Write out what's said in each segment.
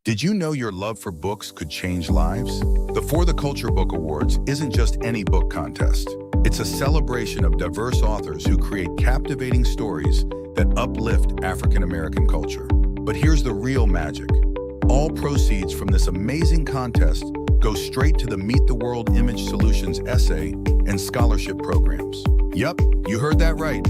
Did you know your love for books could change lives? The For the Culture Book Awards isn't just any book contest. It's a celebration of diverse authors who create captivating stories that uplift African American culture. But here's the real magic. All proceeds from this amazing contest go straight to the Meet the World Image Solutions essay and scholarship programs. Yup, you heard that right.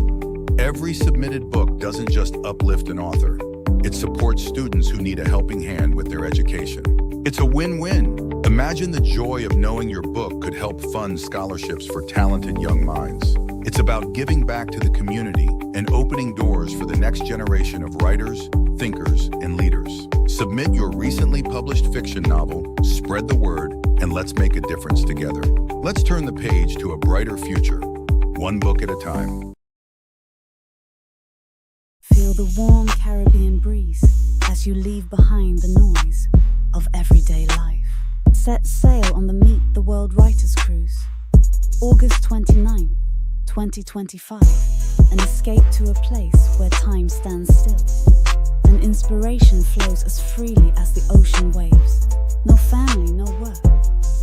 Every submitted book doesn't just uplift an author. It supports students who need a helping hand with their education. It's a win-win. Imagine the joy of knowing your book could help fund scholarships for talented young minds. It's about giving back to the community and opening doors for the next generation of writers, thinkers, and leaders. Submit your recently published fiction novel, spread the word, and let's make a difference together. Let's turn the page to a brighter future, one book at a time. Feel the warm Caribbean breeze as you leave behind the noise of everyday life. Set sail on the Meet the World Writers Cruise. August 29th, 2025. An escape to a place where time stands still. And inspiration flows as freely as the ocean waves. No family, no work.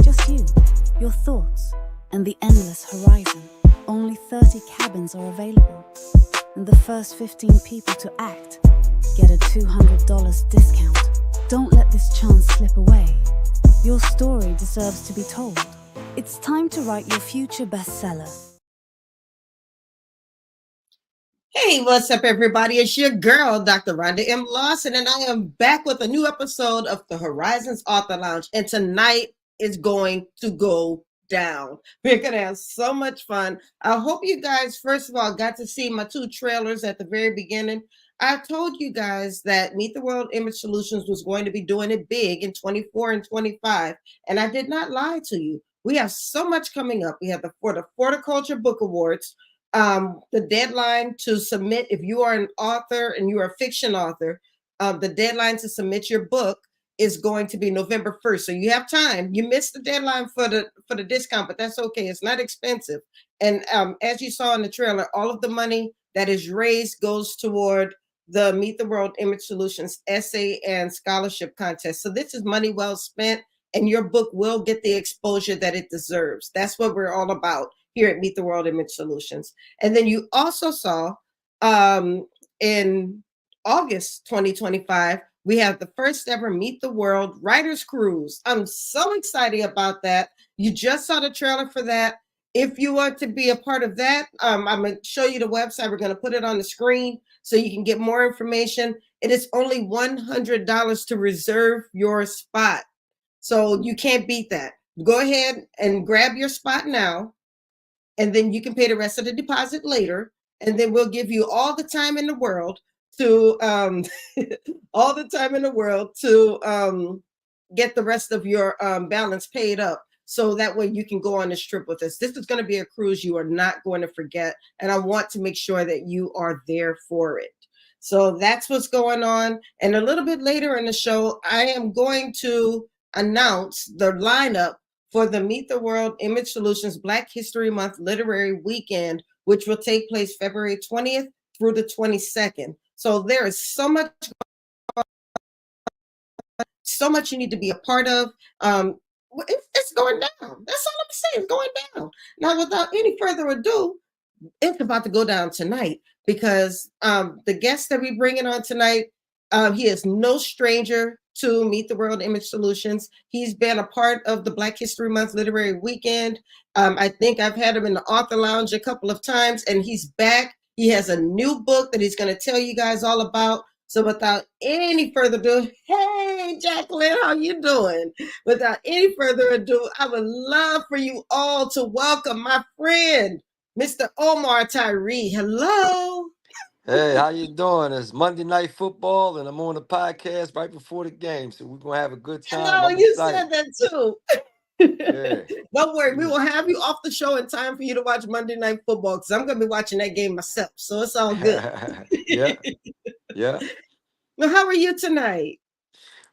Just you, your thoughts, and the endless horizon. Only 30 cabins are available. And the first 15 people to act get a $200 discount. Don't let this chance slip away. Your story deserves to be told. It's time to write your future bestseller. Hey, what's up, everybody? It's your girl, Dr. Rhonda M. Lawson, and I am back with a new episode of the Horizons Author Lounge. And tonight is going to go down. We're going to have so much fun. I hope you guys, first of all, got to see my two trailers at the very beginning. I told you guys that Meet the World Image Solutions was going to be doing it big in 24 and 25, and I did not lie to you. We have so much coming up. We have the Horticulture Book Awards, the deadline to submit, if you are an author and you are a fiction author, the deadline to submit your book is going to be November 1st. So you have time. You missed the deadline for the discount, but that's okay. It's not expensive. And as you saw in the trailer, all of the money that is raised goes toward the Meet the World Image Solutions essay and scholarship contest. So this is money well spent, and your book will get the exposure that it deserves. That's what we're all about here at Meet the World Image Solutions. And then you also saw in August 2025, we have the first ever Meet the World Writers Cruise. I'm so excited about that. You just saw the trailer for that. If you want to be a part of that, I'm going to show you the website. We're going to put it on the screen so you can get more information. It is only $100 to reserve your spot. So you can't beat that. Go ahead and grab your spot now, and then you can pay the rest of the deposit later. And then we'll give you all the time in the world to get the rest of your balance paid up. So that way you can go on this trip with us. This is going to be a cruise you are not going to forget. And I want to make sure that you are there for it. So that's what's going on. And a little bit later in the show, I am going to announce the lineup for the Meet the World Image Solutions Black History Month Literary Weekend, which will take place February 20th through the 22nd. So there is so much you need to be a part of. It's going down. That's all I'm saying. It's going down. Now, without any further ado, it's about to go down tonight, because the guest that we bringing on tonight, he is no stranger to Meet the World Image Solutions. He's been a part of the Black History Month Literary Weekend. I think I've had him in the Author Lounge a couple of times, and he's back. He has a new book that he's going to tell you guys all about. So without any further ado, hey Jacqueline, how you doing? Without any further ado, I would love for you all to welcome my friend, Mr. Omar Tyree. Hello. Hey, how you doing? It's Monday Night Football, and I'm on the podcast right before the game, so we're gonna have a good I time. know I'm you said excited. that too. Yeah, Don't worry, we yeah, will have you off the show in time for you to watch Monday Night Football because I'm going to be watching that game myself. So it's all good. yeah, yeah. Well, how are you tonight?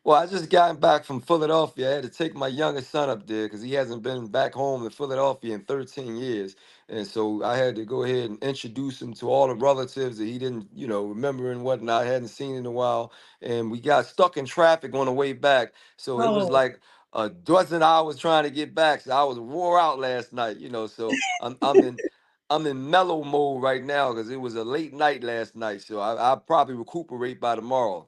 Well, I just gotten back from Philadelphia. I had to take my youngest son up there because he hasn't been back home in Philadelphia in 13 years. And so I had to go ahead and introduce him to all the relatives that he didn't, remember and whatnot, hadn't seen in a while. And we got stuck in traffic on the way back. So it was Oh, like a dozen hours trying to get back. So I was wore out last night. So I'm in mellow mode right now because it was a late night last night. So I'll probably recuperate by tomorrow.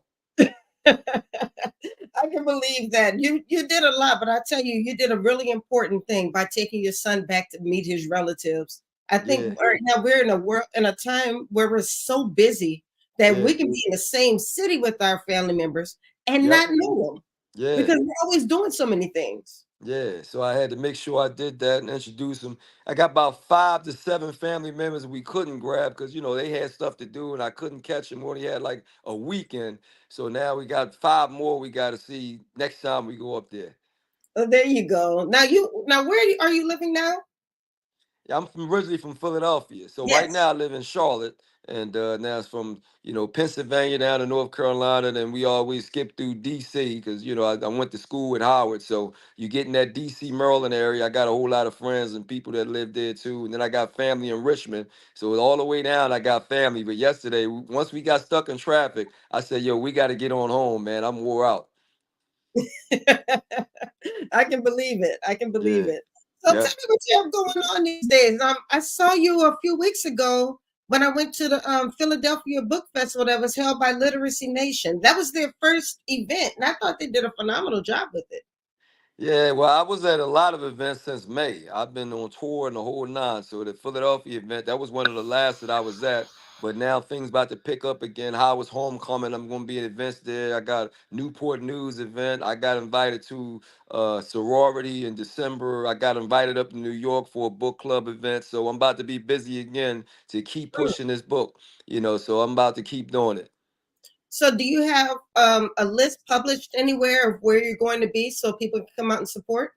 I can believe that. You did a lot, but I tell you, you did a really important thing by taking your son back to meet his relatives. I Yeah, think right now we're in a world in a time where we're so busy that we yeah, can be in the same city with our family members and yep. not know them Yeah, because we're always doing so many things. yeah. So I had to make sure I did that and introduce them. I got about 5 to 7 family members we couldn't grab because they had stuff to do and I couldn't catch them. We only had like a weekend. So now we got 5 more we got to see next time we go up there. Oh, there you go. Now where are you living now? Yeah, originally from Philadelphia. So right Yes. now I live in Charlotte, and now it's from Pennsylvania down to North Carolina. Then we always skip through D.C. because I went to school at Howard. So you get in that D.C. Maryland area. I got a whole lot of friends and people that live there too. And then I got family in Richmond. So all the way down, I got family. But yesterday, once we got stuck in traffic, I said, "Yo, we got to get on home, man. I'm wore out." I can believe it. I can believe Yeah. it. So tell Yep. me what you have going on these days. I saw you a few weeks ago when I went to the Philadelphia Book Festival that was held by Literacy Nation. That was their first event, and I thought they did a phenomenal job with it. Yeah, well, I was at a lot of events since May. I've been on tour and the whole nine. So the Philadelphia event, that was one of the last that I was at. But now things about to pick up again. Howard's homecoming. I'm going to be at events there. I got Newport News event. I got invited to sorority in December. I got invited up to New York for a book club event. So I'm about to be busy again to keep Mm. pushing this book. So I'm about to keep doing it. So do you have a list published anywhere of where you're going to be so people can come out and support?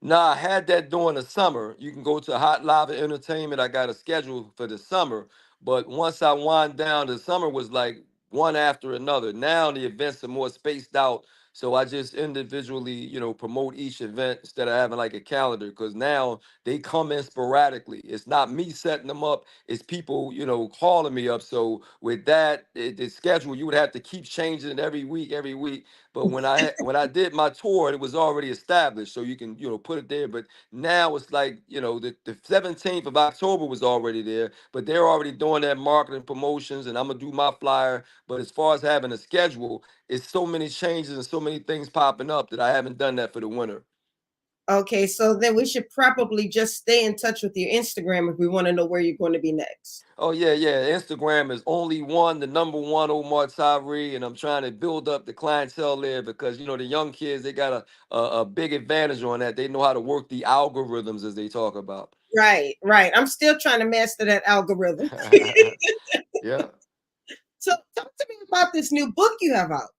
Nah, I had that during the summer. You can go to Hot Lava Entertainment. I got a schedule for the summer. But once I wind down, the summer was like one after another. Now the events are more spaced out. So I just individually promote each event instead of having like a calendar because now they come in sporadically. It's not me setting them up, it's people calling me up. So with that, the schedule, you would have to keep changing it every week. But when I did my tour, it was already established, so you can put it there. But now it's like the 17th of October was already there, but they're already doing their marketing promotions, and I'm gonna do my flyer. But as far as having a schedule, it's so many changes and so many things popping up that I haven't done that for the winter. Okay, so then we should probably just stay in touch with your Instagram if we want to know where you're going to be next. Oh yeah, yeah. Instagram is only one, the number one Omar Tyree, and I'm trying to build up the clientele there because the young kids they got a big advantage on that. They know how to work the algorithms as they talk about. Right, right. I'm still trying to master that algorithm. Yeah. So talk to me about this new book you have out.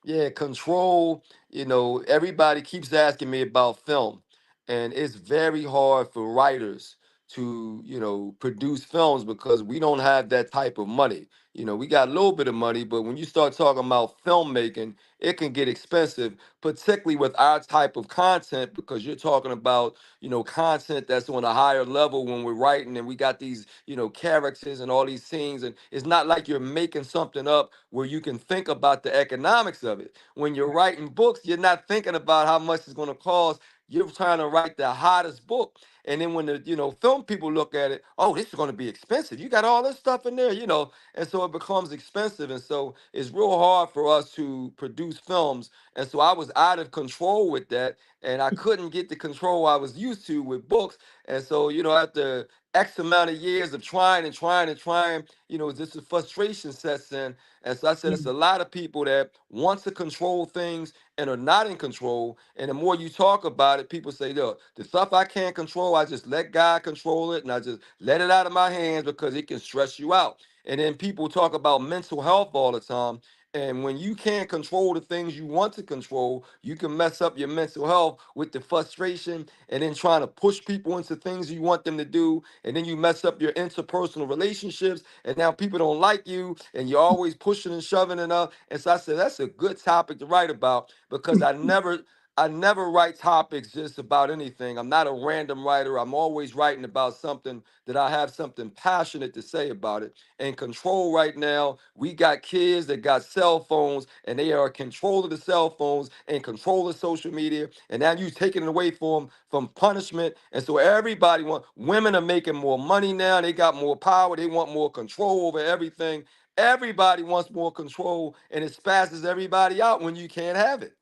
Yeah, control. Everybody keeps asking me about film, and it's very hard for writers to produce films because we don't have that type of money. We got a little bit of money, but when you start talking about filmmaking, it can get expensive, particularly with our type of content, because you're talking about content that's on a higher level when we're writing and we got these characters and all these scenes. And it's not like you're making something up where you can think about the economics of it. When you're writing books, you're not thinking about how much it's going to cost. You're trying to write the hottest book. And then when the film people look at it, oh, this is going to be expensive. You got all this stuff in there. And so it becomes expensive. And so it's real hard for us to produce films. And so I was out of control with that. And I couldn't get the control I was used to with books. And so after X amount of years of trying and trying and trying, just the frustration sets in. And so I said, it's Mm. a lot of people that want to control things and are not in control. And the more you talk about it, people say, look, the stuff I can't control, I just let God control it and I just let it out of my hands because it can stress you out. And then people talk about mental health all the time. And when you can't control the things you want to control, you can mess up your mental health with the frustration and then trying to push people into things you want them to do. And then you mess up your interpersonal relationships. And now people don't like you and you're always pushing and shoving and up. And so I said, that's a good topic to write about because I never write topics just about anything. I'm not a random writer. I'm always writing about something that I have something passionate to say about it. And control right now, we got kids that got cell phones and they are in control of the cell phones and control of social media. And now you taking it away from punishment. And so everybody women are making more money now. They got more power. They want more control over everything. Everybody wants more control and it spazzes everybody out when you can't have it.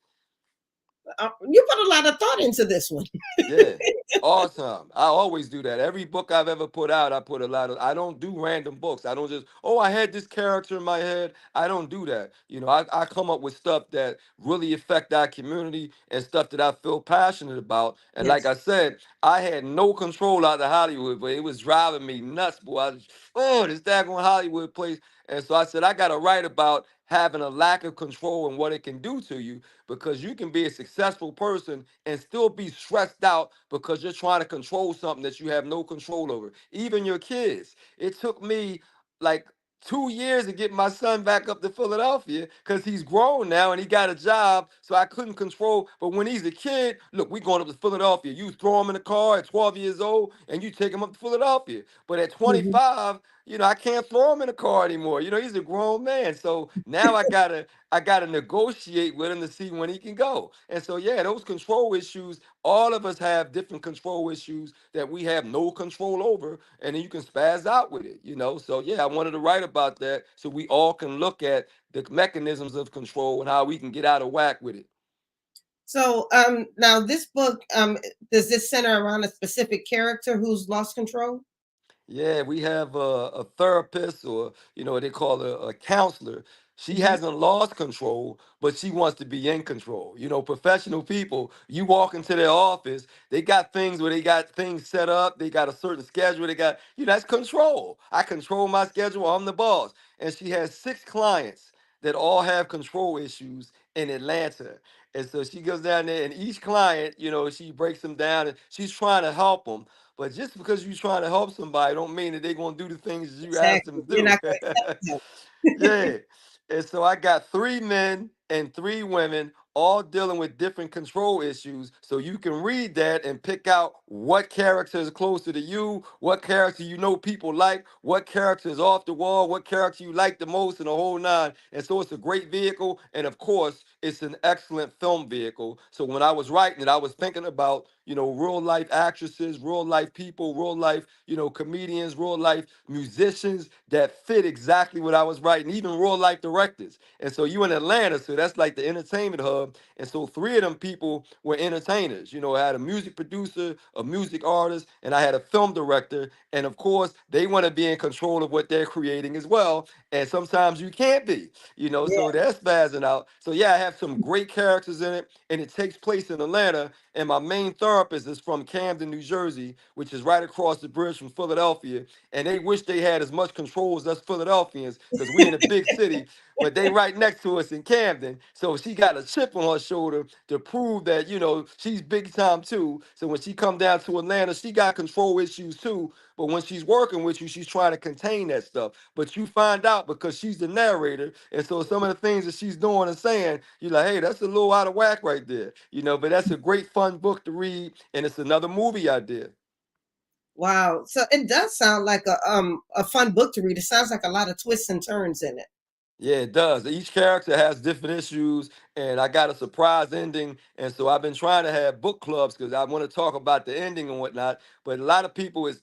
You put a lot of thought into this one. Yeah. Awesome. I always do that. Every book I've ever put out, I put a lot of I don't do random books. I don't just, oh, I had this character in my head. I don't do that. I come up with stuff that really affect our community and stuff that I feel passionate about. And like Yes. I said, I had no control out of Hollywood, but it was driving me nuts, boy. This daggone Hollywood place. And so I said, I gotta write about having a lack of control and what it can do to you because you can be a successful person and still be stressed out because you're trying to control something that you have no control over. Even your kids. It took me like 2 years to get my son back up to Philadelphia because he's grown now and he got a job. So I couldn't control. But when he's a kid, look, we going up to Philadelphia. You throw him in the car at 12 years old and you take him up to Philadelphia. But at Mhm. 25, I can't throw him in the car anymore. He's a grown man. So now I gotta negotiate with him to see when he can go. And so yeah, those control issues, all of us have different control issues that we have no control over, and then you can spaz out with it. So yeah, I wanted to write about that so we all can look at the mechanisms of control and how we can get out of whack with it. So now this book, does this center around a specific character who's lost control? Yeah, we have a therapist or, what they call a counselor. She Hmm. hasn't lost control, but she wants to be in control. Professional people, you walk into their office, they got things where they got things set up, they got a certain schedule, they got, that's control. I control my schedule, I'm the boss. And she has 6 clients that all have control issues in Atlanta. And so she goes down there and each client, she breaks them down and she's trying to help them. But just because you're trying to help somebody don't mean that they're gonna do the things that you ask them Exactly. to You're do. not going to accept Yeah. And so I got 3 men and 3 women all dealing with different control issues. So you can read that and pick out what character is closer to you, what character people like, what character is off the wall, what character you like the most, and the whole nine. And so it's a great vehicle. And of course, it's an excellent film vehicle. So when I was writing it, I was thinking about, real life actresses, real life people, real life, comedians, real life musicians that fit exactly what I was writing, even real life directors. And so you in Atlanta, so that's like the entertainment hub. And so 3 of them people were entertainers. I had a music producer, a music artist, and I had a film director. And of course, they want to be in control of what they're creating as well. And sometimes you can't be, it. so that's spazzing out. So yeah, I have some great characters in it, and it takes place in Atlanta. And my main therapist is from Camden, New Jersey, which is right across the bridge from Philadelphia. And they wish they had as much control as us Philadelphians, because we in a big city, but they right next to us in Camden. So she got a chip on her shoulder to prove that, she's big time too. So when she come down to Atlanta, she got control issues too. But when she's working with you, she's trying to contain that stuff. But you find out because she's the narrator. And so some of the things that she's doing and saying, you're like, hey, that's a little out of whack right there. But that's a great fun book to read. And it's another movie idea. Wow. So it does sound like a fun book to read. It sounds like a lot of twists and turns in it. Yeah, it does. Each character has different issues, and I got a surprise ending. And so I've been trying to have book clubs because I want to talk about the ending and whatnot. But a lot of people is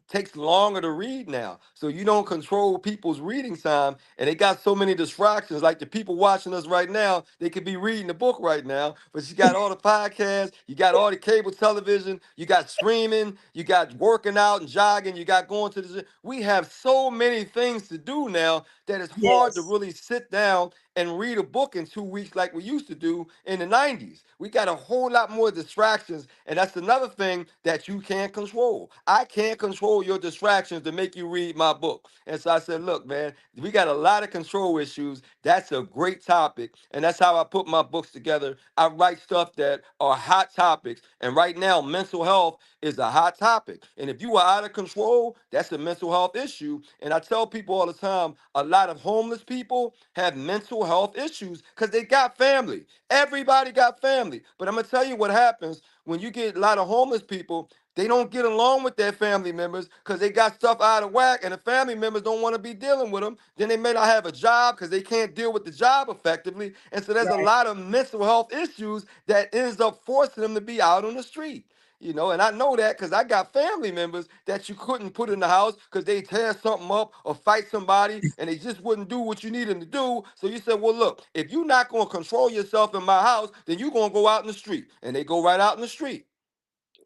takes longer to read now. So you don't control people's reading time, and they got so many distractions. Like the people watching us right now, they could be reading the book right now, but you got all the podcasts, you got all the cable television, you got streaming, you got working out and jogging, you got going to the gym. We have so many things to do now that it's hard to Yes. really sit down and read a book in 2 weeks like we used to do in the 90s. We got a whole lot more distractions, and that's another thing that you can't control. I can't control your distractions to make you read my book. And so I said, look, man, we got a lot of control issues. That's a great topic, and that's how I put my books together. I write stuff that are hot topics, and right now, mental health is a hot topic. And if you are out of control, that's a mental health issue. And I tell people all the time, a lot of homeless people have mental health issues because they got family. Everybody got family. But I'm going to tell you what happens when you get a lot of homeless people. They don't get along with their family members because they got stuff out of whack, and the family members don't want to be dealing with them. Then they may not have a job because they can't deal with the job effectively. And so there's a Right. lot of mental health issues that ends up forcing them to be out on the street. And I know that because I got family members that you couldn't put in the house because they tear something up or fight somebody and they just wouldn't do what you need them to do. So you said, well, look, if you're not going to control yourself in my house, then you're going to go out in the street. And they go right out in the street.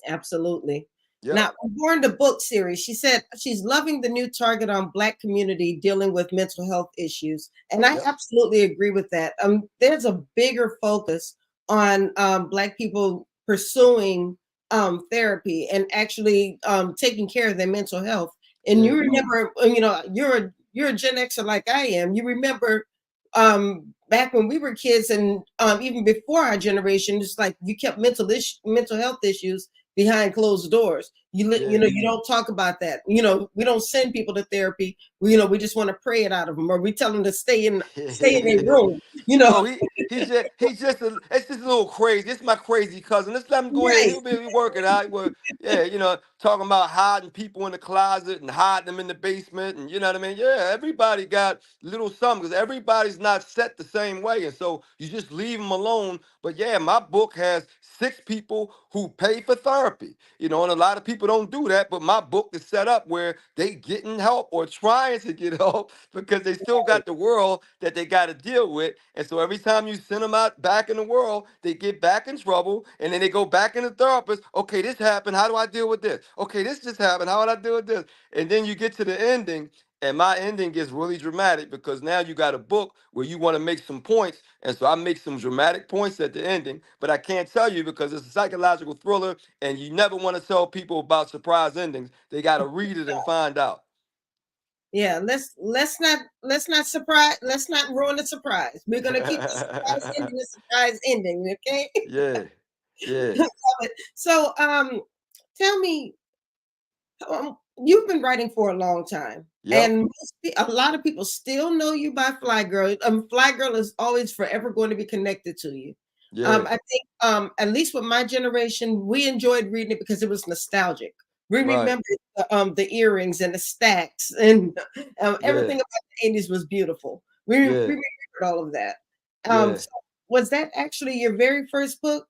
Absolutely. Yep. Now, born the book series, she said she's loving the new target on Black community dealing with mental health issues, and I Yep. absolutely agree with that. There's a bigger focus on Black people pursuing therapy and actually taking care of their mental health. And Yeah. you remember, you're a Gen Xer like I am. You remember back when we were kids, and even before our generation, it's like you kept mental health issues behind closed doors. Yeah. You don't talk about that. We don't send people to therapy. We just want to pray it out of them, or we tell them to stay in a room. Oh, it's just a little crazy. It's my crazy cousin. Let's let him go ahead. Right. He'll be working out. Well, yeah, talking about hiding people in the closet and hiding them in the basement, and you know what I mean. Yeah, everybody got little something because everybody's not set the same way, and so you just leave them alone. But yeah, my book has 6 people who pay for therapy. And a lot of people don't do that. But my book is set up where they getting help or trying to get help because they still got the world that they got to deal with. And so every time you send them out back in the world, they get back in trouble, and then they go back in the therapist. Okay, this happened. How do I deal with this? Okay, this just happened. How would I deal with this? And then you get to the ending, and my ending gets really dramatic because now you got a book where you want to make some points. And so I make some dramatic points at the ending, but I can't tell you because it's a psychological thriller, and you never want to tell people about surprise endings. They got to read it and find out. Yeah, let's not ruin the surprise. We're gonna keep the surprise ending the surprise ending, okay? Yeah, yeah, So tell me, you've been writing for a long time, yep, and a lot of people still know you by Fly Girl. Fly Girl is always forever going to be connected to you. yeah, I think, at least with my generation, we enjoyed reading it because it was nostalgic. We right, remember the earrings and the stacks, and yeah, everything about the 80s was beautiful. We yeah, remembered all of that. yeah. So was that actually your very first book?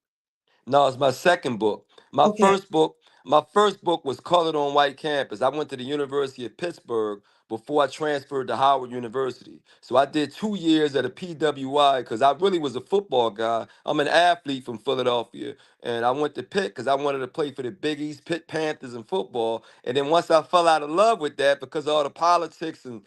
No, it's my second book. My Okay. first book, my first book was Colored on White Campus. I went to the University of Pittsburgh before I transferred to Howard University. So I did 2 years at a PWI because I really was a football guy. I'm an athlete from Philadelphia. And I went to Pitt because I wanted to play for the Big East, Pitt Panthers in football. And then once I fell out of love with that because of all the politics and,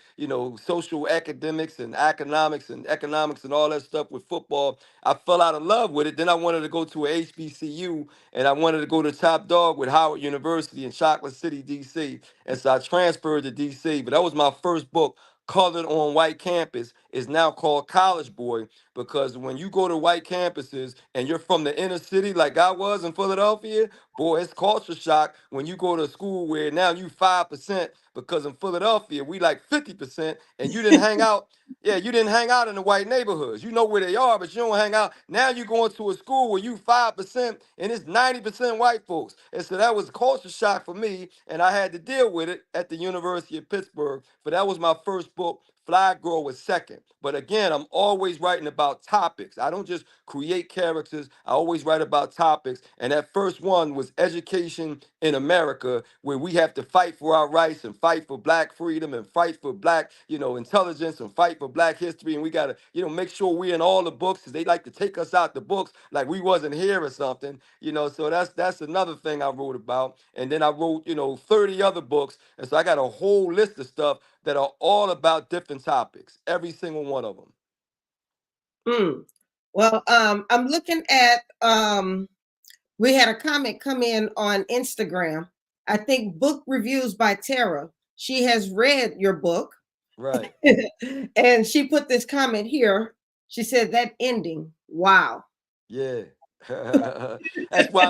social academics and economics and all that stuff with football, I fell out of love with it. Then I wanted to go to a HBCU, and I wanted to go to top dog with Howard University in Chocolate City, DC. And so I transferred to DC. But that was my first book. Colored on White Campus is now called College Boy because when you go to white campuses and you're from the inner city like I was in Philadelphia, boy, it's culture shock when you go to a school where now you 5% because in Philadelphia we like 50% and you didn't hang out. Yeah, you didn't hang out in the white neighborhoods. You know where they are, but you don't hang out. Now you going to a school where you 5% and it's 90% white folks. And so that was culture shock for me, and I had to deal with it at the University of Pittsburgh. But that was my first book, Fly Girl was second. But again, I'm always writing about topics. I don't just create characters. I always write about topics. And that first one was education in America, where we have to fight for our rights and fight for black freedom and fight for black, intelligence and fight for black history. And we gotta, make sure we're in all the books because they like to take us out the books like we wasn't here or something. So that's another thing I wrote about. And then I wrote, 30 other books. And so I got a whole list of stuff that are all about different topics, every single one of them. Mm. Well, I'm looking at we had a comment come in on Instagram. I think book reviews by Tara. She has read your book. Right. And she put this comment here. She said that ending. Wow. Yeah. That's why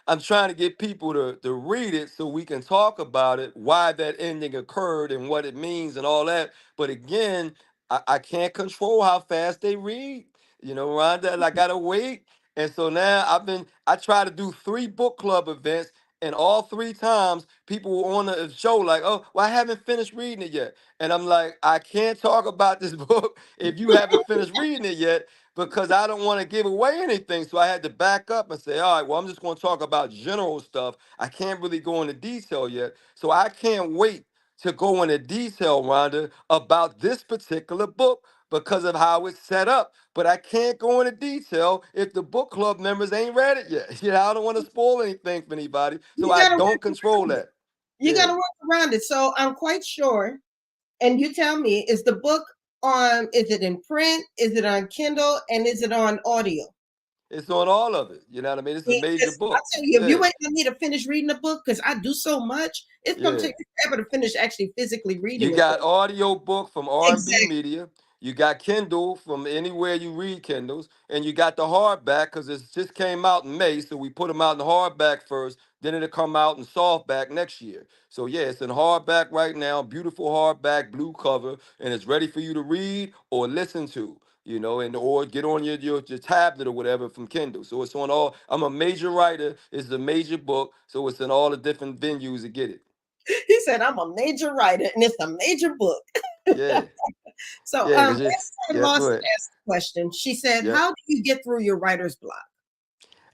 I'm trying to get people to read it so we can talk about it, why that ending occurred and what it means and all that. But again, I can't control how fast they read. Rhonda, I gotta wait. And so now I try to do 3 book club events, and all 3 times people were on the show like, oh, well, I haven't finished reading it yet. And I'm like, I can't talk about this book if you haven't finished reading it yet, because I don't want to give away anything. So I had to back up and say, all right, well, I'm just going to talk about general stuff. I can't really go into detail yet. So I can't wait to go into detail, Rhonda, about this particular book because of how it's set up. But I can't go into detail if the book club members ain't read it yet. I don't want to spoil anything for anybody. So You I gotta don't work control around it. that. You Yeah. gotta work around it. So I'm quite sure. And you tell me, is the book is it in print? Is it on Kindle? And is it on audio? It's on all of it. You know what I mean? It's a major Because I book. tell you, if you Yeah. wait for me to finish reading a book, because I do so much, it's gonna Yeah. take me forever to finish actually physically You reading a book. got audio book from R&B Exactly. Media. You got Kindle from anywhere you read Kindles, and you got the hardback because it just came out in May, so we put them out in the hardback first. Then it'll come out in softback next year. So yeah, it's in hardback right now, beautiful hardback, blue cover, and it's ready for you to read or listen to. And or get on your tablet or whatever from Kindle. So it's on all. I'm a major writer. It's a major book, so it's in all the different venues to get it. He said, I'm a major writer and it's a major book. Yeah, So yeah, because Esther yeah. Go Lawson ahead. asked a question. She said, Yeah. how do you get through your writer's block?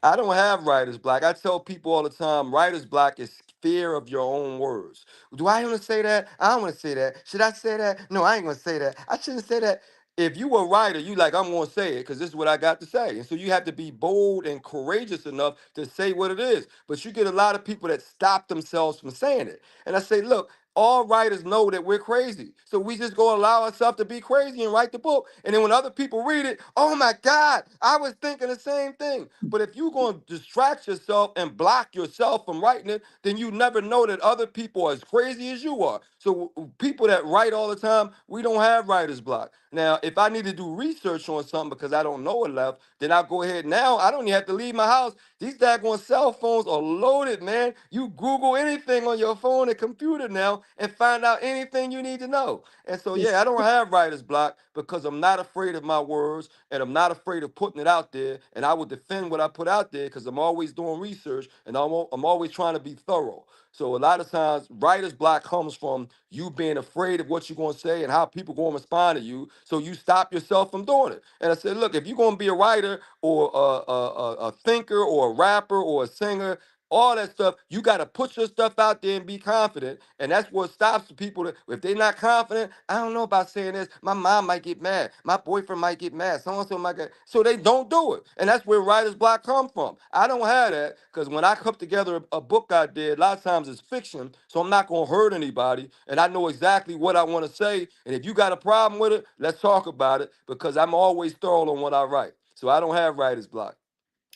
I don't have writer's block. I tell people all the time, writer's block is fear of your own words. Do I want to say that? I don't want to say that. Should I say that? No, I ain't going to say that. I shouldn't say that. If you a writer, you like, I'm going to say it because this is what I got to say. And so you have to be bold and courageous enough to say what it is. But you get a lot of people that stop themselves from saying it. And I say, look, all writers know that we're crazy. So we just go allow ourselves to be crazy and write the book. And then when other people read it, oh my God, I was thinking the same thing. But if you're going to distract yourself and block yourself from writing it, then you never know that other people are as crazy as you are. So people that write all the time, we don't have writer's block. Now, if I need to do research on something because I don't know enough, then I'll go ahead now. I don't even have to leave my house. These daggone cell phones are loaded, man. You Google anything on your phone and computer now and find out anything you need to know. And so, yeah, I don't have writer's block because I'm not afraid of my words and I'm not afraid of putting it out there. And I will defend what I put out there because I'm always doing research and I'm always trying to be thorough. So a lot of times, writer's block comes from you being afraid of what you're going to say and how people going to respond to you. So you stop yourself from doing it. And I said, look, if you're going to be a writer or a thinker or a rapper or a singer, all that stuff, you got to put your stuff out there and be confident. And that's what stops the people that, if they're not confident, I don't know about saying this. My mom might get mad. My boyfriend might get mad. So might get, so they don't do it. And that's where writer's block come from. I don't have that because when I put together a book I did, a lot of times it's fiction. So I'm not going to hurt anybody. And I know exactly what I want to say. And if you got a problem with it, let's talk about it because I'm always thorough on what I write. So I don't have writer's block.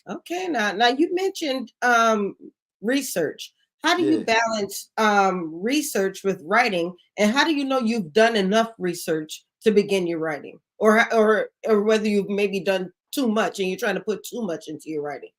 Okay, now you mentioned research. How do you Yeah. balance research with writing, and how do you know you've done enough research to begin your writing, or whether you've maybe done too much and you're trying to put too much into your writing?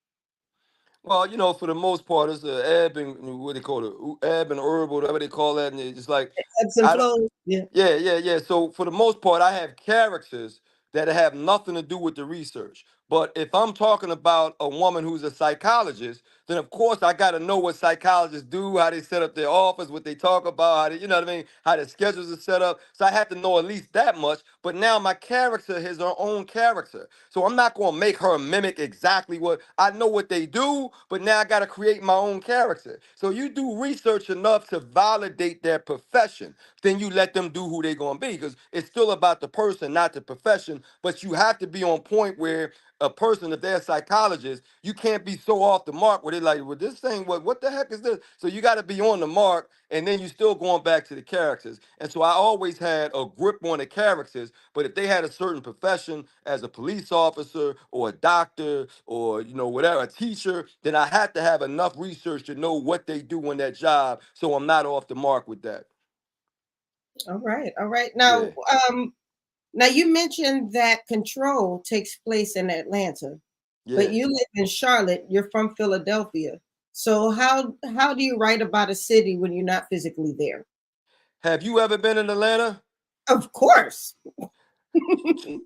Well, for the most part, it's a ebb and what they call it, ebb and herb, whatever they call that. And it's like, Ebbs and I don't, flows. Yeah. yeah, yeah, yeah. So for the most part, I have characters that have nothing to do with the research. But if I'm talking about a woman who's a psychologist, then of course I got to know what psychologists do, how they set up their office, what they talk about, how they, you know what I mean, how their schedules are set up. So I had to know at least that much. But now my character is her own character. So I'm not going to make her mimic exactly what I know what they do, but now I got to create my own character. So you do research enough to validate their profession. Then you let them do who they're going to be, because it's still about the person, not the profession. But you have to be on point where a person, if they're a psychologist, you can't be so off the mark where they're like, well, this thing, what the heck is this? So you got to be on the mark, and then you still going back to the characters. And so I always had a grip on the characters, but if they had a certain profession as a police officer or a doctor or, whatever, a teacher, then I had to have enough research to know what they do on that job, so I'm not off the mark with that. All right, all right. Yeah, Now you mentioned that Control takes place in Atlanta, but yeah. you live in Charlotte. You're from Philadelphia. So how do you write about a city when you're not physically there? Have you ever been in Atlanta? Of course.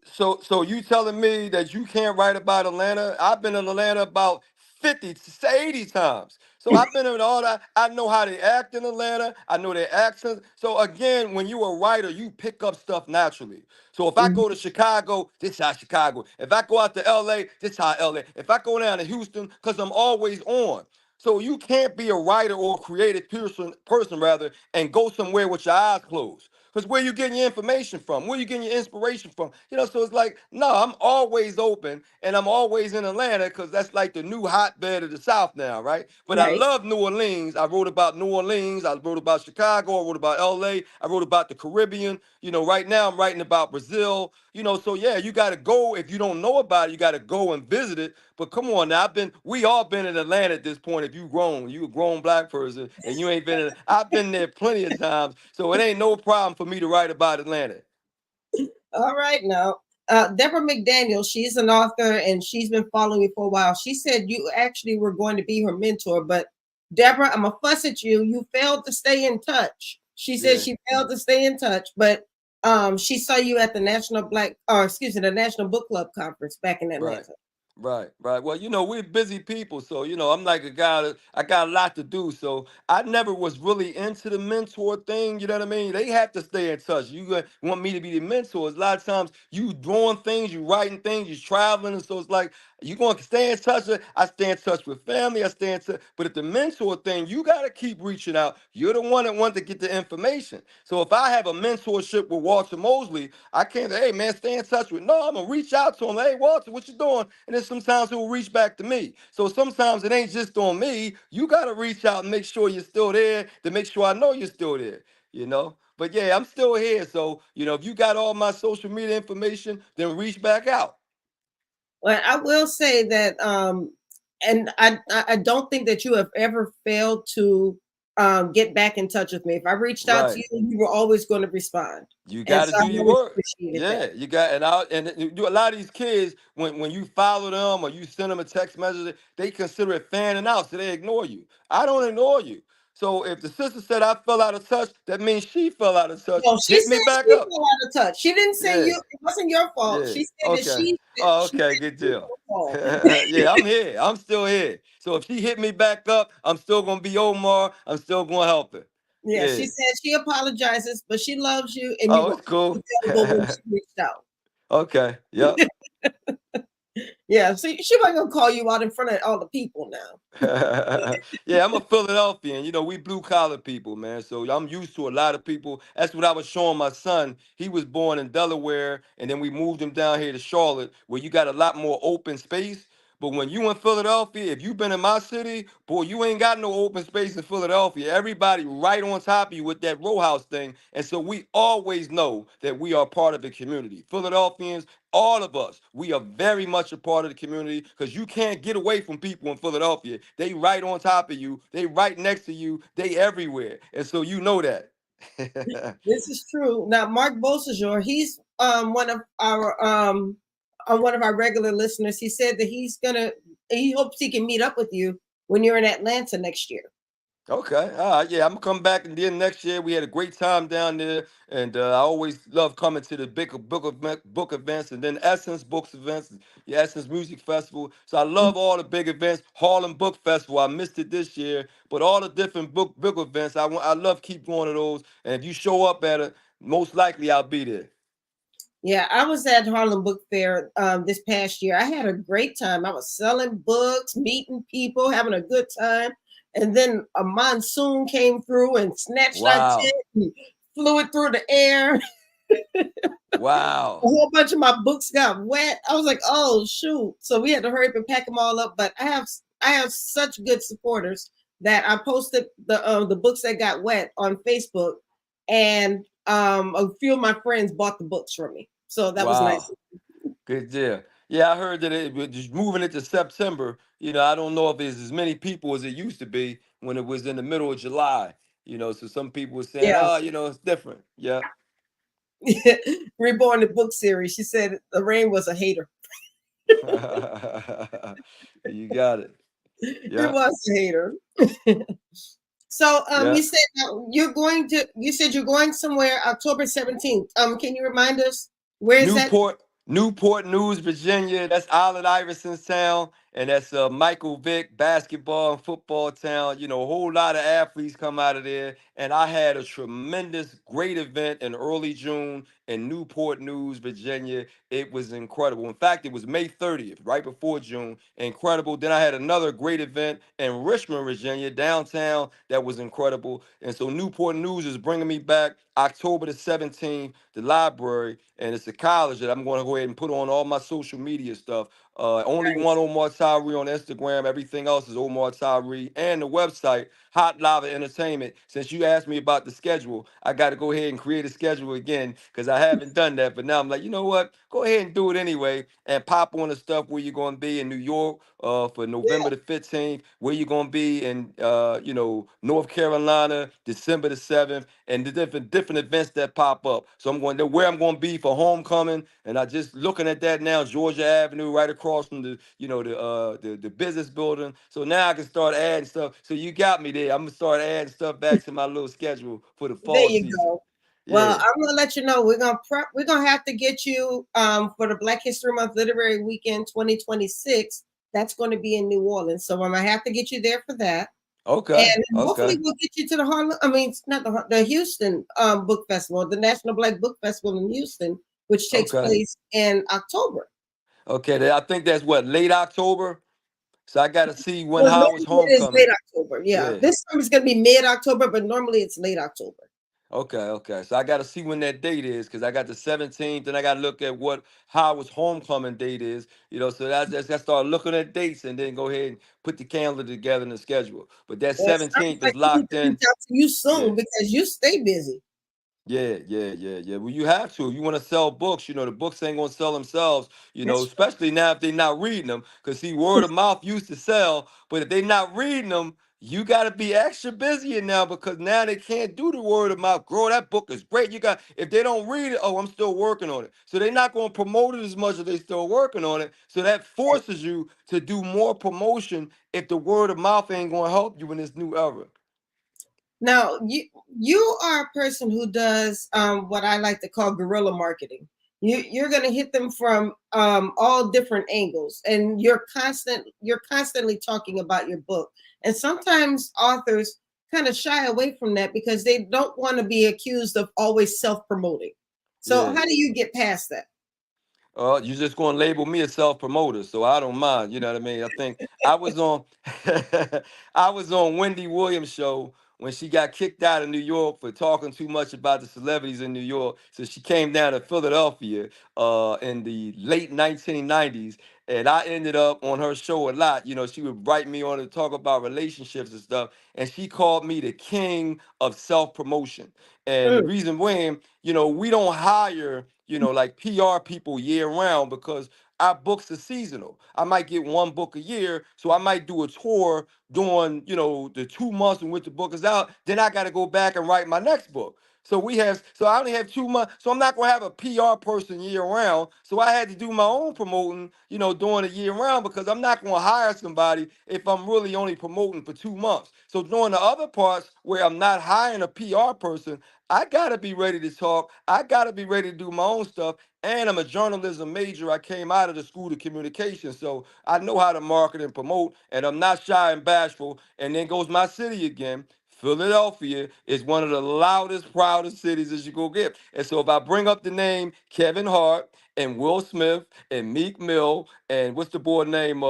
So you telling me that you can't write about Atlanta? I've been in Atlanta about 50 to 80 times. So I've been in all that. I know how they act in Atlanta. I know their accents. So again, when you're a writer, you pick up stuff naturally. So if I Mhm. go to Chicago, this how Chicago. If I go out to LA, this how LA. If I go down to Houston, because I'm always on. So you can't be a writer or creative person rather, and go somewhere with your eyes closed. Because where you getting your information from? Where you getting your inspiration from? So it's like, no, I'm always open, and I'm always in Atlanta because that's like the new hotbed of the South now, right? But I Right. love New Orleans. I wrote about New Orleans. I wrote about Chicago. I wrote about LA. I wrote about the Caribbean. Right now I'm writing about Brazil. So yeah, you got to go. If you don't know about it, you got to go and visit it. But come on now, we all been in Atlanta at this point. If you a grown black person and you ain't been in, I've been there plenty of times. So it ain't no problem for me to write about Atlanta. All right now. Deborah McDaniel, she's an author and she's been following you for a while. She said you actually were going to be her mentor, but Deborah, I'm gonna fuss at you. You failed to stay in touch. She said Yeah. she failed to stay in touch, but she saw you at the the National Book Club conference back in Right. Atlanta. Right. Well, we're busy people, so I'm like a guy that I got a lot to do. So I never was really into the mentor thing. You know what I mean? They have to stay in touch. Want me to be the mentor? A lot of times you doing things, you writing things, you traveling, and so it's like you going to stay in touch. I stay in touch with family. I stay in touch. But if the mentor thing, you got to keep reaching out. You're the one that wants to get the information. So if I have a mentorship with Walter Mosley, I can't say, hey man, stay in touch with. No, I'm gonna reach out to him. Hey Walter, what you doing? And then sometimes he'll reach back to me. So sometimes it ain't just on me. You gotta reach out and make sure you're still there to make sure I know you're still there. But yeah, I'm still here. So if you got all my social media information, then reach back out. Well, I will say that, and I don't think that you have ever failed to get back in touch with me. If I reached out to Right. you, you were always going to respond, You and got to so I do your always work. appreciated that. Yeah, you got and do a lot of these kids when you follow them or you send them a text message, they consider it fanning out, so they ignore you. I don't ignore you. So if the sister said I fell out of touch, that means she fell out of touch. No, she Hit said me back she up. fell out of touch. She didn't say Yeah, you. It wasn't your fault. yeah. She said that Okay. she Oh, she okay, said good it was deal. your fault. Yeah, I'm here. I'm still here. So if she hit me back up, I'm still gonna be Omar. I'm still gonna help her. Yeah, Yeah. she said she apologizes, but she loves you, and you Oh, were it's cool. available when she reached out. Okay. Yep. Yeah, so she wasn't gonna call you out in front of all the people now. Yeah, I'm a Philadelphian. We blue collar people, man. So I'm used to a lot of people. That's what I was showing my son. He was born in Delaware, and then we moved him down here to Charlotte, where you got a lot more open space. But when you in Philadelphia, if you been in my city, boy, you ain't got no open space in Philadelphia. Everybody right on top of you with that row house thing. And so we always know that we are part of the community. Philadelphians, all of us, we are very much a part of the community because you can't get away from people in Philadelphia. They right on top of you. They right next to you. They everywhere. And so you know that. This is true. Now, Mark Bosajor, he's one of our regular listeners. He said that he hopes he can meet up with you when you're in Atlanta next year. Okay, all right, yeah, I'm gonna come back and then next year. We had a great time down there, and I always love coming to the big book events, and then Essence Books events, the Essence Music Festival. So I love all the big events. Harlem Book Festival, I missed it this year, but all the different book events, I love keep going to those. And if you show up at it, most likely I'll be there. Yeah, I was at Harlem Book Fair this past year. I had a great time. I was selling books, meeting people, having a good time. And then a monsoon came through and snatched our tent Wow, and flew it through the air. A wow, whole bunch of my books got wet. I was like, "Oh shoot!" So we had to hurry up and pack them all up. But I have such good supporters that I posted the books that got wet on Facebook, and a few of my friends bought the books from me. So that was nice. wow. Good deal. Yeah, I heard that it was just moving it to September. I don't know if there's as many people as it used to be when it was in the middle of July. So some people were saying, Yeah, oh, it's different. Yeah. Reborn the book series. She said the rain was a hater. You got it. It Yeah. was a hater. So Yeah. you said you said you're going somewhere October 17th. Can you remind us where is that? Newport News, Virginia. That's Allen Iverson's town, and that's Michael Vick basketball and football town. A whole lot of athletes come out of there, and I had a tremendous, great event in early June in Newport News, Virginia. It was incredible. In fact, it was May 30th, right before June. Incredible. Then I had another great event in Richmond, Virginia, downtown. That was incredible. And so Newport News is bringing me back October the 17th, the library, and it's a college that I'm going to go ahead and put on all my social media stuff. Only one Nice. Omar Tyree on Instagram. Everything else is Omar Tyree. And the website, Hot Lava Entertainment. Since you asked me about the schedule, I got to go ahead and create a schedule again because I haven't done that. But now I'm like, you know what? Go ahead and do it anyway and pop on the stuff where you're going to be in New York for November Yeah. the 15th, where you're going to be in, North Carolina, December the 7th, and the different events that pop up. So I'm going to where I'm going to be for homecoming, and I just looking at that now, Georgia Avenue, right across from the business building. So now I can start adding stuff. So you got me there. I'm gonna start adding stuff back to my little schedule for the There fall you season. go. Well, Yeah. I'm gonna let you know we're gonna have to get you for the Black History Month Literary Weekend 2026. That's going to be in New Orleans, so I'm gonna have to get you there for that, Okay. and hopefully Okay. we'll get you to the Harlem. I mean, it's not the Houston Book Festival, the National Black Book Festival in Houston, which takes Okay. place in October. Okay. I think that's what, late October. So I got to see when Well, Howard's normally it is late homecoming. October. Yeah, Yeah. this time it's gonna be mid October, but normally it's late October. Okay, okay. So I got to see when that date is because I got the 17th, and I got to look at what Howard's homecoming date is. So that's I start looking at dates and then go ahead and put the calendar together and the schedule. But that Well, it sounds 17th like is we need locked to reach in. out to you Yeah. soon because you stay busy. Yeah. Well, you have to. If you want to sell books, the books ain't gonna sell themselves. That's Especially now if they're not reading them. Cause see, word of mouth used to sell, but if they're not reading them, you got to be extra busy now because now they can't do the word of mouth. Girl, that book is great. You got if they don't read it, oh, I'm still working on it. So they're not gonna promote it as much as they still working on it. So that right. forces you to do more promotion if the word of mouth ain't gonna help you in this new era. Now you are a person who does what I like to call guerrilla marketing. You're going to hit them from all different angles, and you're constantly talking about your book. And sometimes authors kind of shy away from that because they don't want to be accused of always self promoting. So Yeah. how do you get past that? You're just gonna label me a self-promoter, so I don't mind. You know what I mean? I think I was on I was on Wendy Williams' show when she got kicked out of New York for talking too much about the celebrities in New York. So she came down to Philadelphia in the late 1990s, and I ended up on her show a lot. She would write me on to talk about relationships and stuff, and she called me the king of self-promotion. And the Mm. reason being, we don't hire, like PR people year round because our books are seasonal. I might get one book a year, so I might do a tour during, the 2 months in which the book is out. Then I got to go back and write my next book. So I only have 2 months. So I'm not gonna have a PR person year round. So I had to do my own promoting, during the year round because I'm not gonna hire somebody if I'm really only promoting for 2 months. So during the other parts where I'm not hiring a PR person, I gotta be ready to talk. I gotta be ready to do my own stuff. And I'm a journalism major. I came out of the school of communication. So I know how to market and promote, and I'm not shy and bashful. And then goes my city again. Philadelphia is one of the loudest, proudest cities as you go get. And so if I bring up the name Kevin Hart and Will Smith and Meek Mill and what's the boy name,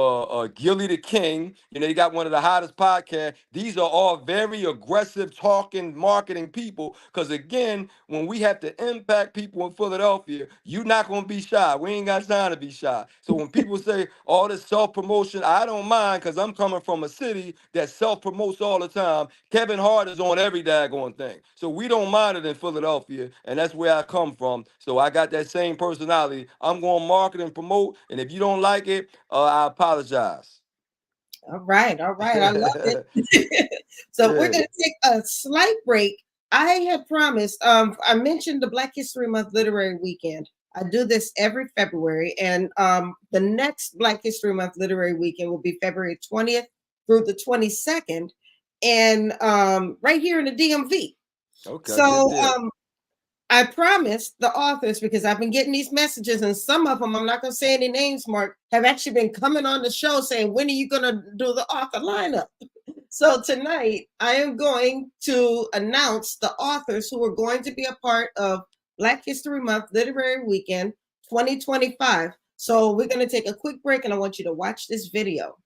Gilly the King, you got one of the hottest podcasts. These are all very aggressive talking, marketing people. Because again, when we have to impact people in Philadelphia, you're not going to be shy. We ain't got time to be shy. So when people say all this self-promotion, I don't mind because I'm coming from a city that self-promotes all the time. Kevin Hart is on every daggone thing. So we don't mind it in Philadelphia, and that's where I come from. So I got that same personality. I'm going to market and promote, and if you don't like it, I apologize. All right, all right. I love it. So we're Yeah. going to take a slight break. I had promised, I mentioned the Black History Month Literary Weekend. I do this every February, and the next Black History Month Literary Weekend will be February 20th through the 22nd, and right here in the DMV. Okay, good So deal. I promised the authors, because I've been getting these messages, and some of them, I'm not going to say any names, Mark, have actually been coming on the show saying, when are you going to do the author lineup? So tonight, I am going to announce the authors who are going to be a part of Black History Month Literary Weekend 2025. So we're going to take a quick break, and I want you to watch this video.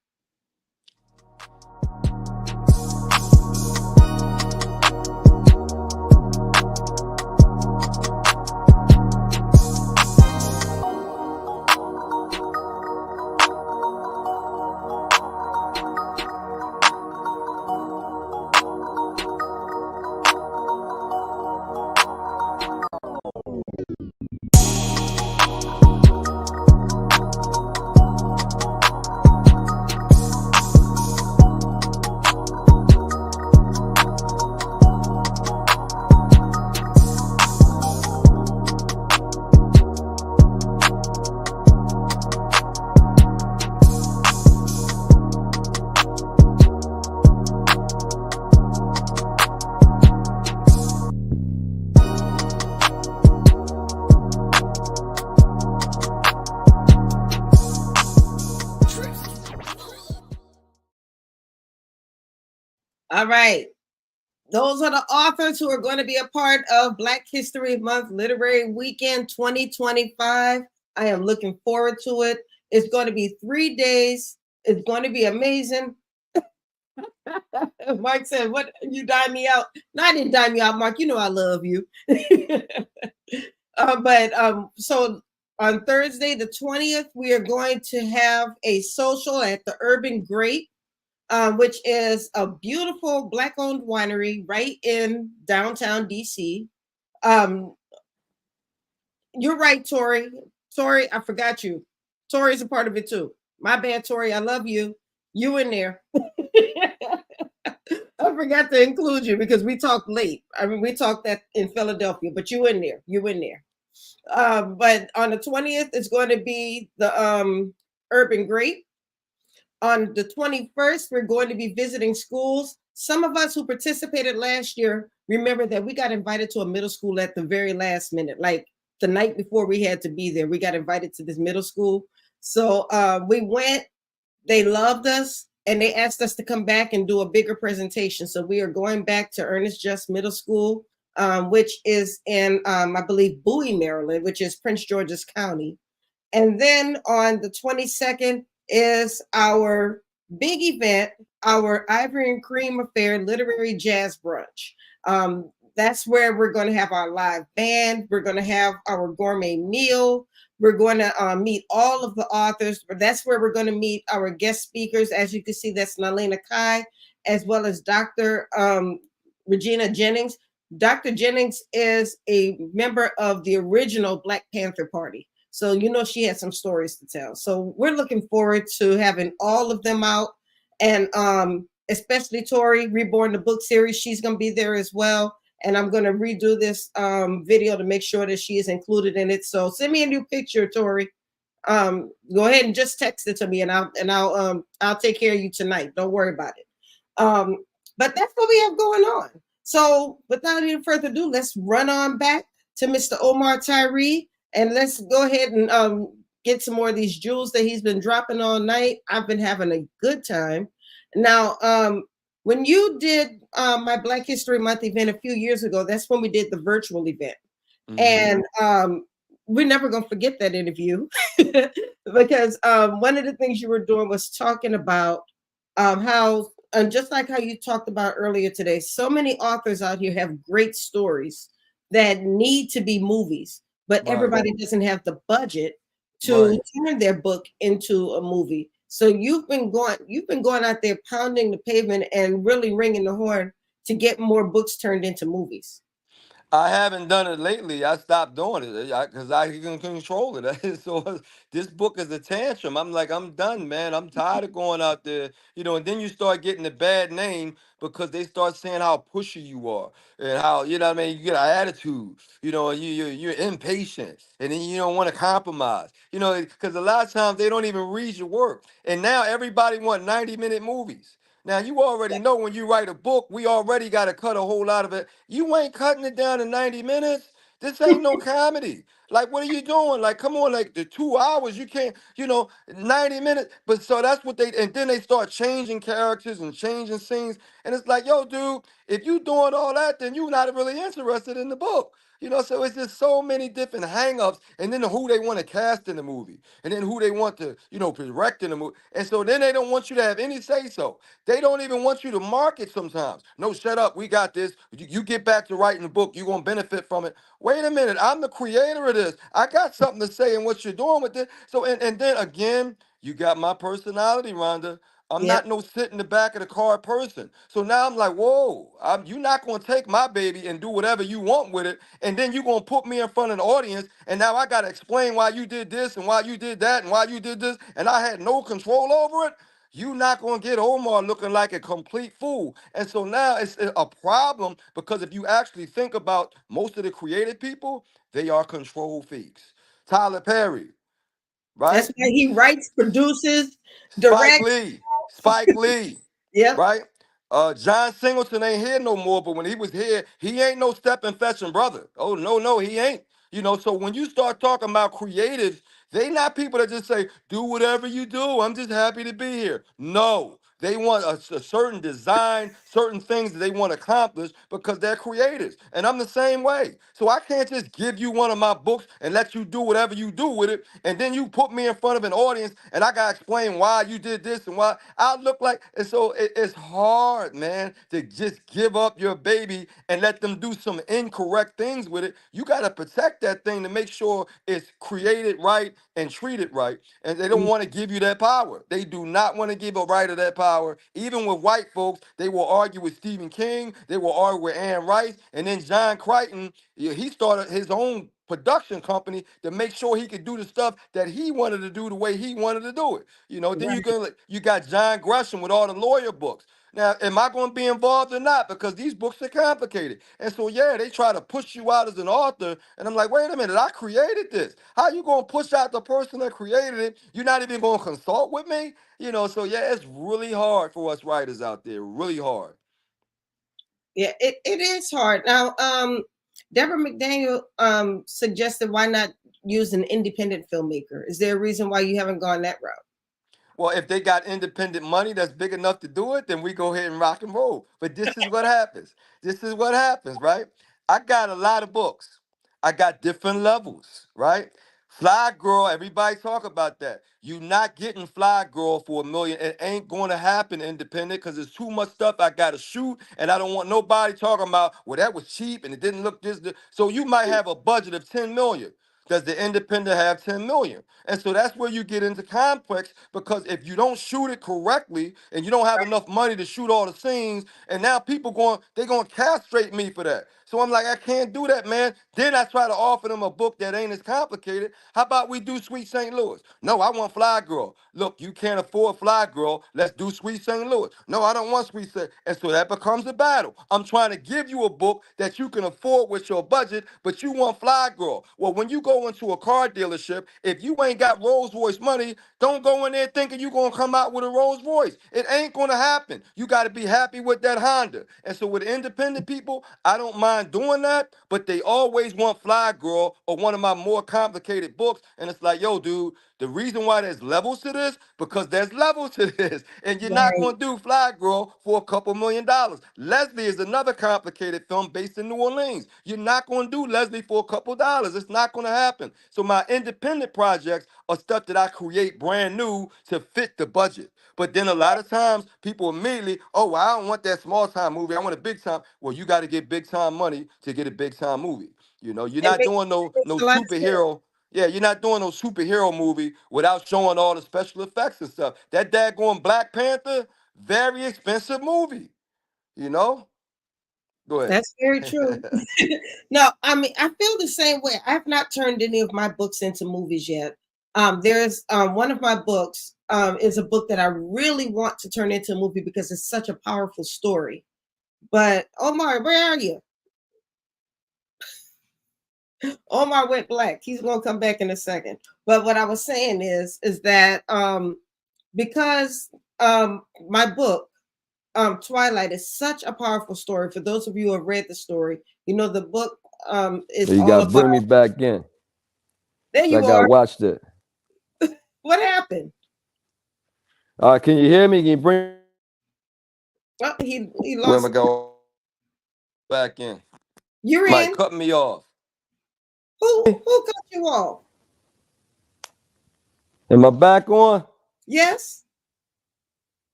All right. Those are the authors who are going to be a part of Black History Month Literary Weekend 2025. I am looking forward to it. It's going to be 3 days. It's going to be amazing. Mark said, "What, you dime me out?" No, I didn't dime you out, Mark. You know I love you. So on Thursday, the 20th, we are going to have a social at the Urban Grape, which is a beautiful Black-owned winery right in downtown DC. You're right, Tori. Tori, I forgot you. Tori's a part of it too. My bad, Tori. I love you. You in there. I forgot to include you because we talked late. I mean, we talked that in Philadelphia, but you in there. You in there. But on the 20th, it's going to be the Urban Grape. On the 21st, we're going to be visiting schools. Some of us who participated last year remember that we got invited to a middle school at the very last minute, like the night before we had to be there. We got invited to this middle school. So we went, they loved us, and they asked us to come back and do a bigger presentation. So we are going back to Ernest Just Middle School, which is in, I believe, Bowie, Maryland, which is Prince George's County. And then on the 22nd is our big event, our Ivory and Cream Affair Literary Jazz Brunch. That's where we're going to have our live band. We're going to have our gourmet meal. We're going to meet all of the authors. That's where we're going to meet our guest speakers. As you can see, that's Nalena Kai, as well as Dr. Regina Jennings. Dr. Jennings is a member of the original Black Panther Party. So, she had some stories to tell. So we're looking forward to having all of them out. And especially Tori, Reborn the Book Series, she's going to be there as well. and I'm going to redo this video to make sure that she is included in it. So send me a new picture, Tori. Go ahead and just text it to me, and I'll take care of you tonight. Don't worry about it. Um, but that's what we have going on. So without any further ado, let's run on back to Mr. Omar Tyree, and let's go ahead and get some more of these jewels that he's been dropping all night. I've been having a good time. Now, when you did my Black History Month event a few years ago, that's when we did the virtual event. Mm-hmm. And we're never going to forget that interview because one of the things you were doing was talking about how, and just like how you talked about earlier today, so many authors out here have great stories that need to be movies, but Right. everybody doesn't have the budget to Right. turn their book into a movie. So you've been going out there pounding the pavement and really ringing the horn to get more books turned into movies. I haven't done it lately. I stopped doing it because I can control it. So this book is a tantrum. I'm like, I'm done, man. I'm tired of going out there, And then you start getting a bad name because they start saying how pushy you are and how what I mean. You get an attitude, you're impatient, and then you don't want to compromise, because a lot of times they don't even read your work. And now everybody want 90-minute movies. Now you already know when you write a book, we already got to cut a whole lot of it. You ain't cutting it down to 90 minutes. This ain't no comedy. Like, what are you doing? Like, come on, like the 2 hours, you can't, 90 minutes. But so that's what and then they start changing characters and changing scenes. And it's like, yo, dude, if you doing all that, then you're not really interested in the book. So it's just so many different hangups, and then who they want to cast in the movie, and then who they want to, direct in the movie. And so then they don't want you to have any say so. They don't even want you to market sometimes. No, shut up. We got this. You get back to writing the book. You're going to benefit from it. Wait a minute. I'm the creator of this. I got something to say in what you're doing with this. So, and then again, you got my personality, Rhonda. I'm Yep. not no sit in the back of the car person. So now I'm like, whoa, you're not going to take my baby and do whatever you want with it. And then you're going to put me in front of an audience. And now I got to explain why you did this and why you did that and why you did this. And I had no control over it. You not gonna get Omar looking like a complete fool. And so now it's a problem because if you actually think about most of the creative people, they are control freaks. Tyler Perry, That's right? why he writes, produces, Spike directs. Lee, Spike Lee, Yep. right? John Singleton ain't here no more, but when he was here, he ain't no step and fetching brother. Oh no, no, he ain't. So when you start talking about creatives, they not people that just say, do whatever you do. I'm just happy to be here. No. They want a certain design, certain things that they want to accomplish because they're creators. And I'm the same way. So I can't just give you one of my books and let you do whatever you do with it. And then you put me in front of an audience and I got to explain why you did this and why I look like. And so it's hard, man, to just give up your baby and let them do some incorrect things with it. You got to protect that thing to make sure it's created right and treated right. And they don't want to give you that power. They do not want to give a writer that power. Even with white folks, they will argue with Stephen King, they will argue with Anne Rice, and then John Crichton, yeah, he started his own production company to make sure he could do the stuff that he wanted to do the way he wanted to do it. Then Right. you got John Gresham with all the lawyer books. Now, am I going to be involved or not? Because these books are complicated. And so, yeah, they try to push you out as an author. And I'm like, wait a minute, I created this. How you going to push out the person that created it? You're not even going to consult with me? So yeah, it's really hard for us writers out there, really hard. Yeah, it is hard. Now, Deborah McDaniel suggested why not use an independent filmmaker? Is there a reason why you haven't gone that route? Well, if they got independent money that's big enough to do it, then we go ahead and rock and roll. But this is what happens. This is what happens, right? I got a lot of books. I got different levels, right? Fly Girl, everybody talk about that. You not getting Fly Girl for $1 million. It ain't going to happen independent because there's too much stuff I got to shoot, and I don't want nobody talking about, well, that was cheap and it didn't look this. So you might have a budget of $10 million. Does the independent have 10 million? And so that's where you get into complex, because if you don't shoot it correctly and you don't have enough money to shoot all the scenes, and now people they're going to castrate me for that. So I'm like, I can't do that, man. Then I try to offer them a book that ain't as complicated. How about we do Sweet St. Louis? No, I want Fly Girl. Look, you can't afford Fly Girl. Let's do Sweet St. Louis. No, I don't want Sweet St. And so that becomes a battle. I'm trying to give you a book that you can afford with your budget, but you want Fly Girl. Well, when you go into a car dealership, if you ain't got Rolls Royce money, don't go in there thinking you're going to come out with a Rolls Royce. It ain't going to happen. You got to be happy with that Honda. And so with independent people, I don't mind doing that, but they always want Fly Girl or one of my more complicated books. And it's like, yo, dude, the reason why there's levels to this, because there's levels to this. And you're not Right. going to do Fly Girl for a couple $1,000,000. Leslie is another complicated film based in New Orleans. You're not going to do Leslie for a couple dollars. It's not going to happen. So my independent projects are stuff that I create brand new to fit the budget. But then a lot of times people immediately, oh, well, I don't want that small time movie. I want a big time. Well, you got to get big time money to get a big time movie. You know, you're It not makes, doing it makes no a lot of sense. superhero. Yeah, you're not doing no superhero movie without showing all the special effects and stuff. That daggone Black Panther, very expensive movie. You know? Go That's very true. ahead. No, I mean, I feel the same way. I've not turned any of my books into movies yet. There's one of my books is a book that I really want to turn into a movie because it's such a powerful story. But Omar, where are you? Omar went black. He's gonna come back in a second. But what I was saying is that because my book Twilight is such a powerful story. For those of you who have read the story, you know the book is You all got to about. bring me back in. There So I you got to are. watch that. What happened? Can you hear me? Can you bring? Oh, he When we lost. go back in. You're Mike, in. cut me off. Who cut you off? Am I back on? Yes.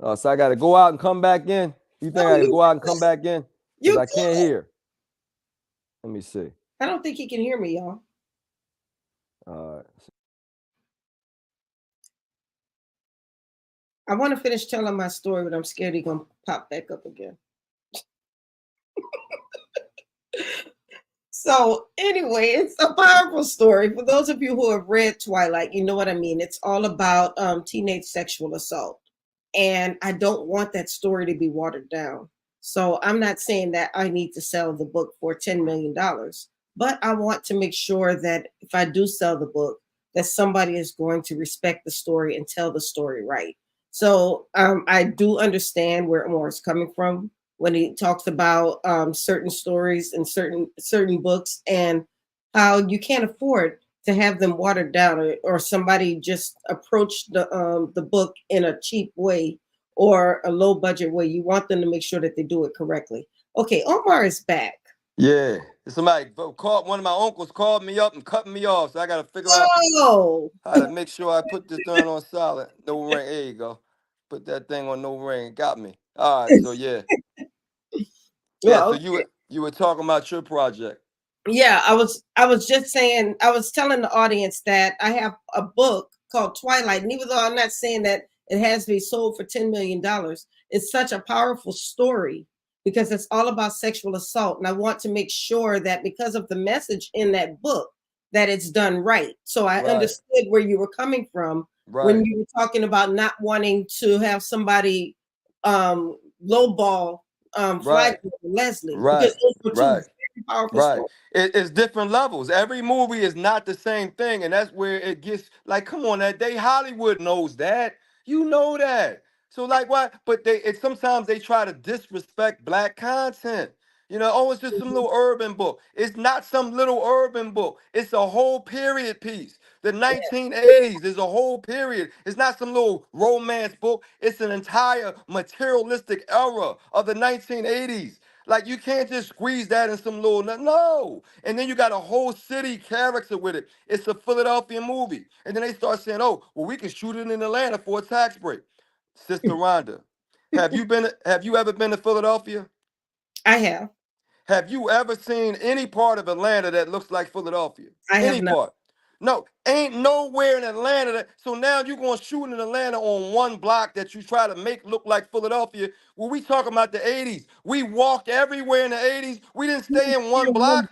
So I got to go out and come back in. You No, think I got to you go out and come back in? Because you I can't good. hear. Let me see. I don't think he can hear me, y'all. Uh, I want to finish telling my story, but I'm scared he's gonna pop back up again. So anyway, it's a powerful story. For those of you who have read Twilight, you know what I mean. It's all about teenage sexual assault. And I don't want that story to be watered down. So I'm not saying that I need to sell the book for $10 million, but I want to make sure that if I do sell the book, that somebody is going to respect the story and tell the story right. So I do understand where Omar is coming from when he talks about certain stories and certain books and how you can't afford to have them watered down, or somebody just approach the book in a cheap way or a low budget way. You want them to make sure that they do it correctly. Okay, Omar is back. Yeah. Somebody called, one of my uncles called me up and cut me off. So I got to figure out Oh, how to make sure I put this thing on silent. No ring. There you go. Put that thing on no ring. Got me. All right. So yeah. Yeah. So well, you were talking about your project. yeah, I was just saying, I was telling the audience that I have a book called Twilight, and even though I'm not saying that it has to be sold for $10 million, it's such a powerful story because it's all about sexual assault, and I want to make sure that because of the message in that book, that it's done right. So I Right. understood where you were coming from when Right. you were talking about not wanting to have somebody lowball Flag Right. Leslie, because Right. those were two Right. very powerful Right. stories. It's different levels. Every movie is not the same thing. And that's where it gets like, come on, that they Hollywood knows that. You know that. So like why? But sometimes they try to disrespect black content. You know, oh, it's just some little urban book. It's not some little urban book. It's a whole period piece. The 1980s is a whole period. It's not some little romance book. It's an entire materialistic era of the 1980s. Like you can't just squeeze that in some little no. And then you got a whole city character with it. It's a Philadelphia movie. And then they start saying, "Oh, well, we can shoot it in Atlanta for a tax break." Sister Rhonda, have you ever been to Philadelphia? I have. Have you ever seen any part of Atlanta that looks like Philadelphia? I have Any not. part? No, ain't nowhere in Atlanta that. So now you're going to shoot in Atlanta on one block that you try to make look like Philadelphia. Well, we talking about the 80s. We walked everywhere in the 80s. We didn't stay in one block.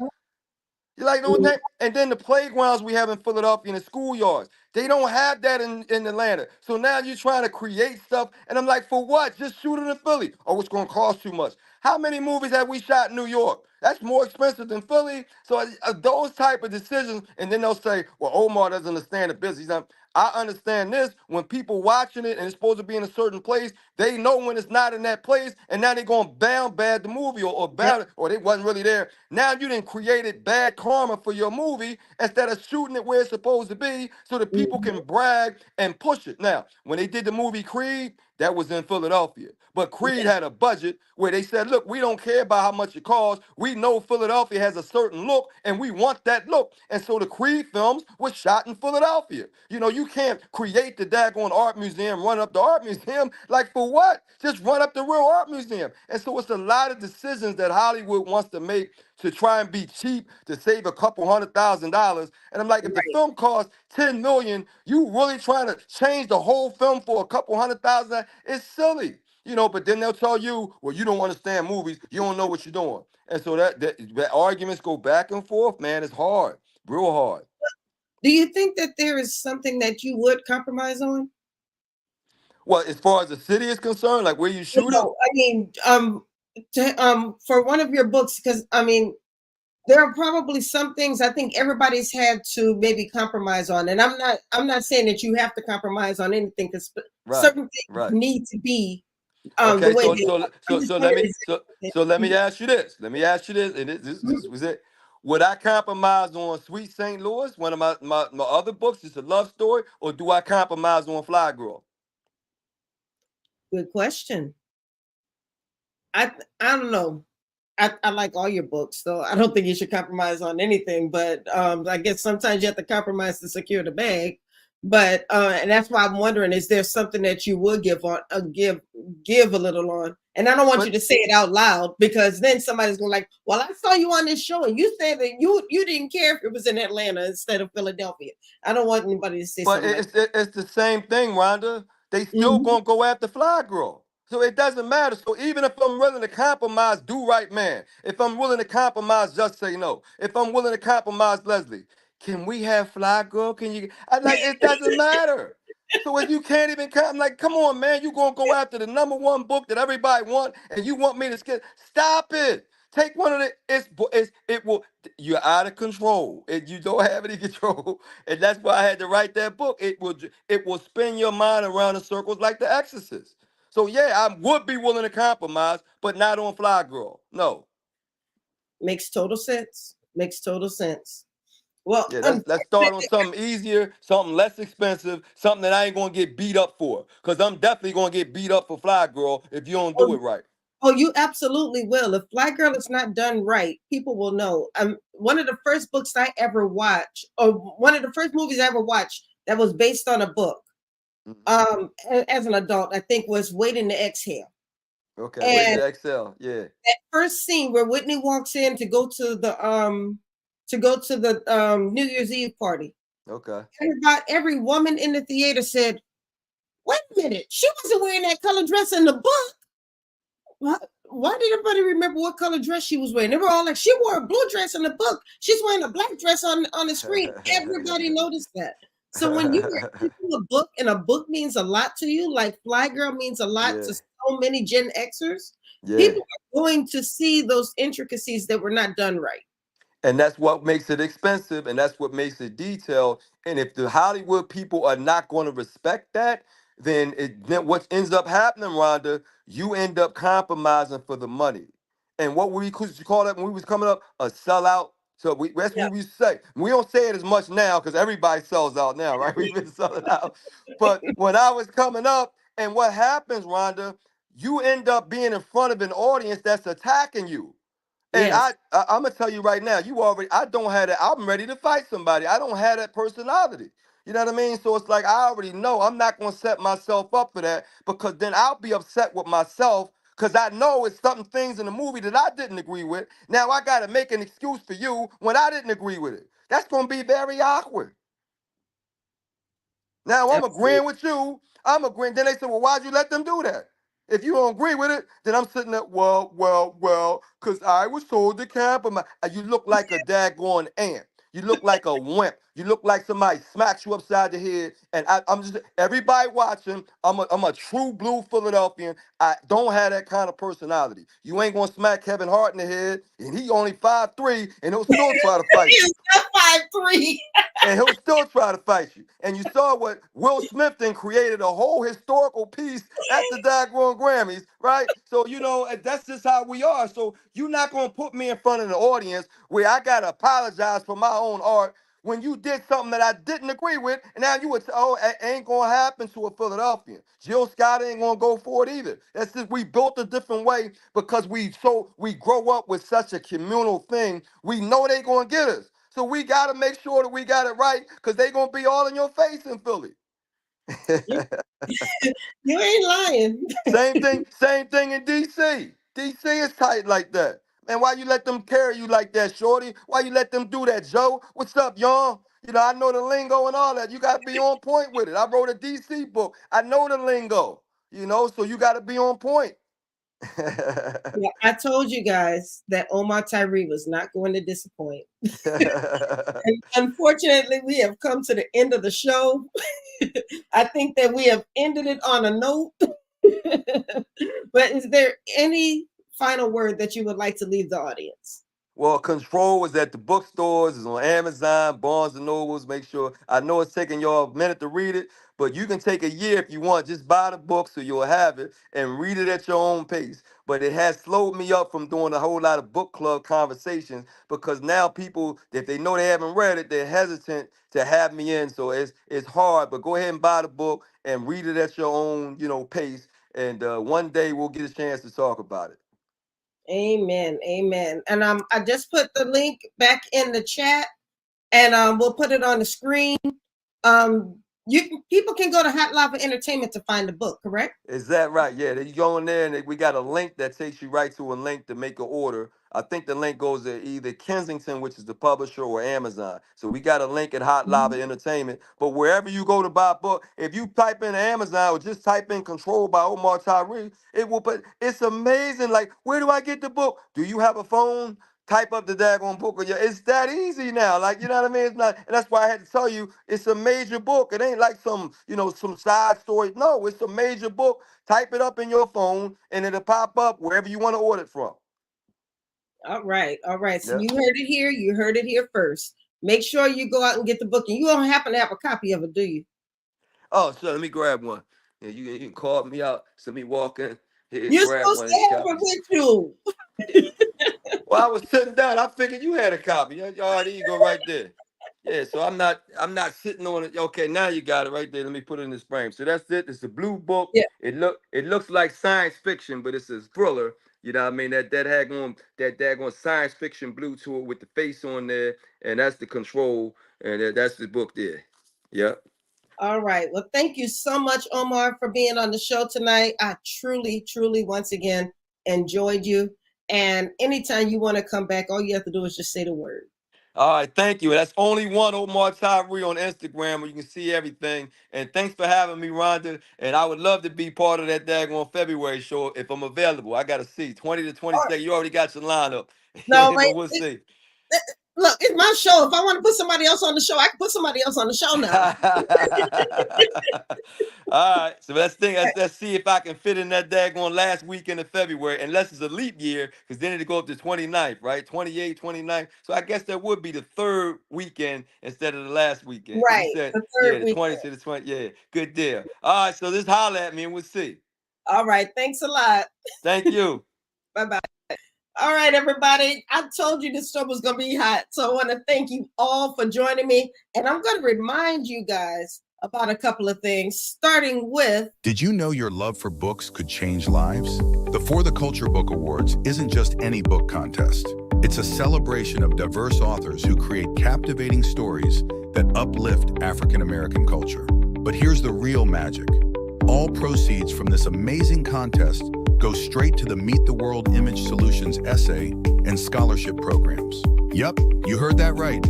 You like those Mhm. things? And then the playgrounds we have in Philadelphia and the schoolyards, they don't have that in Atlanta. So now you're trying to create stuff. And I'm like, for what? Just shoot it in Philly. Oh, it's going to cost too much. How many movies have we shot in New York? That's more expensive than Philly. So those type of decisions, and then they'll say, well, Omar doesn't understand the business. I understand this. When people watching it and it's supposed to be in a certain place, they know when it's not in that place, and now they're going to bad the movie or Yep. bound it, or they wasn't really there. Now you done created bad karma for your movie instead of shooting it where it's supposed to be so that people Mhm. can brag and push it. Now, when they did the movie Creed, that was in Philadelphia. But Creed Yeah. had a budget where they said, look, we don't care about how much it costs. We know Philadelphia has a certain look and we want that look. And so the Creed films were shot in Philadelphia. You know, you can't create the daggone art museum, run up the art museum. Like for what? Just run up the real art museum. And so it's a lot of decisions that Hollywood wants to make to try and be cheap to save a couple $100,000. And I'm like, if the Right. film costs 10 million, you really trying to change the whole film for a couple $100,000? It's silly. You know, but then they'll tell you, well, you don't understand movies, you don't know what you're doing. And so that arguments go back and forth, man. It's hard, real hard. Do you think that there is something that you would compromise on? Well, as far as the city is concerned, like where you shooting, No, I mean, for one of your books, because I mean, there are probably some things I think everybody's had to maybe compromise on, and I'm not saying that you have to compromise on anything because right, certain things right. need to be the Okay, way so they so are. I'm so just so let wondering, me is so it, so let me Mhm. ask you this. Let me ask you this, and this was it. Would I compromise on Sweet St. Louis, one of my other books? It's a love story, or do I compromise on Fly Girl? Good question. I don't know. I like all your books, so I don't think you should compromise on anything. But I guess sometimes you have to compromise to secure the bag. But and that's why I'm wondering: is there something that you would give on, give a little on? And I don't want you But to say it out loud because then somebody's going like, "Well, I saw you on this show, and you said that you didn't care if it was in Atlanta instead of Philadelphia." I don't want anybody to say But something like it's the same thing, Rhonda. They that. still gonna go after Fly Girl. So it doesn't matter. So even if I'm willing to compromise, do right, man. If I'm willing to compromise, just say no. If I'm willing to compromise, Leslie, can we have Fly Girl? Can you? I like it doesn't matter. So if you can't even I'm like, come on, man, you gonna go after the number one book that everybody want, and you want me to skip? Stop it. Take one of the. It will. You're out of control. You don't have any control. And that's why I had to write that book. It will spin your mind around in circles like The Exorcist. So yeah, I would be willing to compromise, but not on Fly Girl. No. Makes total sense. Makes total sense. Well, Yeah, let's start on unfortunately, something easier, something less expensive, something that I ain't gonna get beat up for. Cause I'm definitely gonna get beat up for Fly Girl if you don't do oh, it right. oh, you absolutely will. If Black Girl is not done right, people will know. One of the first books I ever watched, or one of the first movies I ever watched that was based on a book, Mhm. as an adult, I think was Waiting to Exhale. Okay, wait And to Excel. Yeah. that first scene where Whitney walks in to go to the New Year's Eve party, Okay. every woman in the theater said, "Wait a minute, she wasn't wearing that color dress in the book." Why did everybody remember what color dress she was wearing? They were all like, "She wore a blue dress in the book. She's wearing a black dress on the screen." Everybody noticed that. So when you are into a book and a book means a lot to you, like Fly Girl means a lot Yeah. to so many Gen Xers, Yeah. people are going to see those intricacies that were not done right. And that's what makes it expensive, and that's what makes it detailed. And if the Hollywood people are not going to respect that, then what ends up happening, Rhonda, you end up compromising for the money. And what we could call that when we was coming up, a sellout. So that's Yeah. what we say. We don't say it as much now because everybody sells out now, right? We've been selling out. But when I was coming up, and what happens, Rhonda, you end up being in front of an audience that's attacking you. And Yes. I'm gonna tell you right now, I don't have that. I'm ready to fight somebody. I don't have that personality. You know what I mean? So it's like I already know I'm not gonna set myself up for that because then I'll be upset with myself because I know it's some things in the movie that I didn't agree with. Now I got to make an excuse for you when I didn't agree with it. That's going to be very awkward. Now I'm Absolutely. agreeing with you. I'm agreeing. Then they say, well, why'd you let them do that? If you don't agree with it, then I'm sitting there, well, because I was told to compromise. You look like a daggone ant. You look like a wimp. You look like somebody smacks you upside the head. And I'm just, everybody watching, I'm a true blue Philadelphian. I don't have that kind of personality. You ain't going to smack Kevin Hart in the head, and he only 5'3", and he'll still try to fight He you. is not 5'3". And he'll still try to fight you. And you saw what Will Smith then created a whole historical piece at the daggone Grammys, right? So, that's just how we are. So you're not going to put me in front of the audience where I got to apologize for my own art when you did something that I didn't agree with, and now you would say, oh, it ain't gonna happen to a Philadelphian. Jill Scott ain't gonna go for it either. That's just, we built a different way because we grow up with such a communal thing. We know they gonna get us. So we gotta make sure that we got it right, because they gonna be all in your face in Philly. You ain't lying. Same thing in DC. DC is tight like that. Man, why you let them carry you like that, Shorty? Why you let them do that, Joe? What's up, y'all? I know the lingo and all that. You got to be on point with it. I wrote a DC book. I know the lingo, so you got to be on point. Yeah, I told you guys that Omar Tyree was not going to disappoint. And unfortunately, we have come to the end of the show. I think that we have ended it on a note. But is there any final word that you would like to leave the audience? Well, Control is at the bookstores, it's on Amazon, Barnes and Nobles. Make sure, I know it's taking y'all a minute to read it, but you can take a year if you want. Just buy the book so you'll have it and read it at your own pace. But it has slowed me up from doing a whole lot of book club conversations, because now people, if they know they haven't read it, they're hesitant to have me in. So it's hard, but go ahead and buy the book and read it at your own, pace. And one day we'll get a chance to talk about it. Amen. Amen. And I just put the link back in the chat, and we'll put it on the screen. People can go to Hot Lava Entertainment to find the book, correct? Is that right? Yeah, you go in there and we got a link that takes you right to a link to make an order. I think the link goes to either Kensington, which is the publisher, or Amazon. So we got a link at Hot Lava Entertainment. But wherever you go to buy a book, if you type in Amazon or just type in Control by Omar Tyree, it will put, it's amazing. Like, where do I get the book? Do you have a phone? Type up the daggone book. It's that easy now. Like, you know what I mean? It's not, and that's why I had to tell you, it's a major book. It ain't like some, some side story. No, it's a major book. Type it up in your phone and it'll pop up wherever you want to order it from. All right. All right. So Yeah. you heard it here. You heard it here first. Make sure you go out and get the book. And you don't happen to have a copy of it, do you? Oh, so let me grab one. Yeah, you can call me out. So me walk in here, You're grab supposed one of to these have it copies. with you. Well, I was sitting down. I figured you had a copy. All right, there you go, right there. Yeah, so I'm not sitting on it. Okay, now you got it right there. Let me put it in this frame. So that's it. It's a blue book. Yeah. It looks like science fiction, but it's a thriller. You know what I mean? That had on that daggone science fiction blue to it with the face on there, and that's the Control, and that's the book there. Yep. All right. Well, thank you so much, Omar, for being on the show tonight. I truly, truly, once again, enjoyed you. And anytime you want to come back, all you have to do is just say the word. All right, thank you. That's only one Omar Tyree on Instagram where you can see everything. And thanks for having me, Rhonda. And I would love to be part of that daggone February show if I'm available. I got to see 20 to 22. You already got your lineup. No, But we'll see. Look, it's my show. If I want to put somebody else on the show, I can put somebody else on the show now. All right, so let's think. Let's see if I can fit in that daggone last weekend of February, unless it's a leap year, because then it'll go up to 29th, right? 28th, 29th. So I guess that would be the third weekend instead of the last weekend. Because you Right. said, The yeah, third the weekend. 20th to the 20th. Yeah, good deal. All right, so just holler at me and we'll see. All right. Thanks a lot. Thank you. Bye-bye. All right, everybody. I told you this show was going to be hot. So I want to thank you all for joining me. And I'm going to remind you guys about a couple of things, starting with... Did you know your love for books could change lives? The For the Culture Book Awards isn't just any book contest. It's a celebration of diverse authors who create captivating stories that uplift African American culture. But here's the real magic. All proceeds from this amazing contest go straight to the Meet the World Image Solutions essay and scholarship programs. Yup, you heard that right.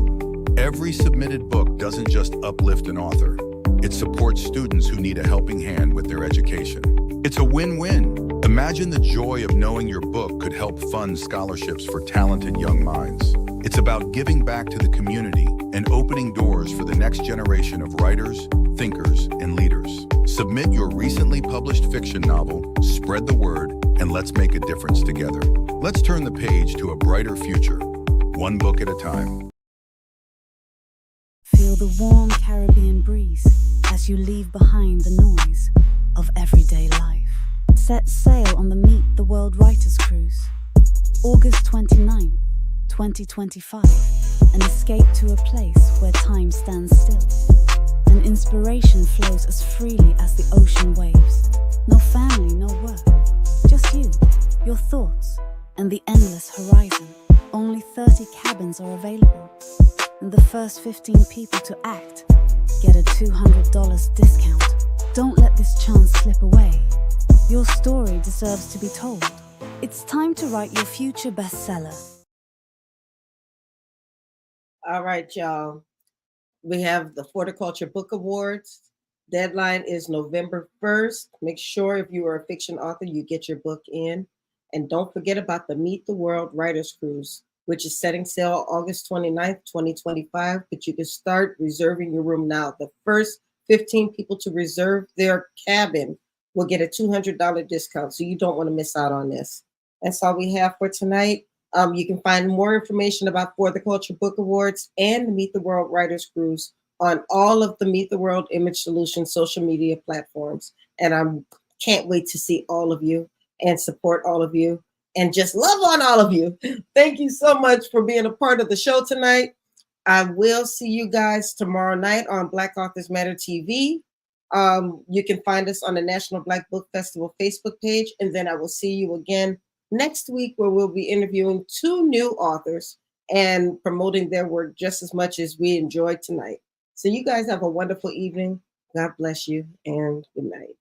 Every submitted book doesn't just uplift an author. It supports students who need a helping hand with their education. It's a win-win. Imagine the joy of knowing your book could help fund scholarships for talented young minds. It's about giving back to the community and opening doors for the next generation of writers, thinkers, and leaders. Submit your recently published fiction novel, spread the word, and let's make a difference together. Let's turn the page to a brighter future, one book at a time. Feel the warm Caribbean breeze as you leave behind the noise of everyday life. Set sail on the Meet the World Writers Cruise. August 29th, 2025. An escape to a place where time stands still. And inspiration flows as freely as the ocean waves. No family, no work. Just you, your thoughts, and the endless horizon. Only 30 cabins are available. And the first 15 people to act get a $200 discount. Don't let this chance slip away. Your story deserves to be told. It's time to write your future bestseller. All right, y'all. We have the Horticulture Book Awards. Deadline is November 1st. Make sure if you are a fiction author, you get your book in. And don't forget about the Meet the World Writers Cruise, which is setting sail August 29th, 2025. But you can start reserving your room now. The first 15 people to reserve their cabin will get a $200 discount. So you don't want to miss out on this. That's all we have for tonight. You can find more information about For the Culture Book Awards and the Meet the World Writers Cruise on all of the Meet the World Image Solutions social media platforms. And I can't wait to see all of you and support all of you and just love on all of you. Thank you so much for being a part of the show tonight. I will see you guys tomorrow night on Black Authors Matter TV. You can find us on the National Black Book Festival Facebook page. And then I will see you again next week, where we'll be interviewing 2 new authors and promoting their work just as much as we enjoyed tonight. So you guys have a wonderful evening. God bless you and good night.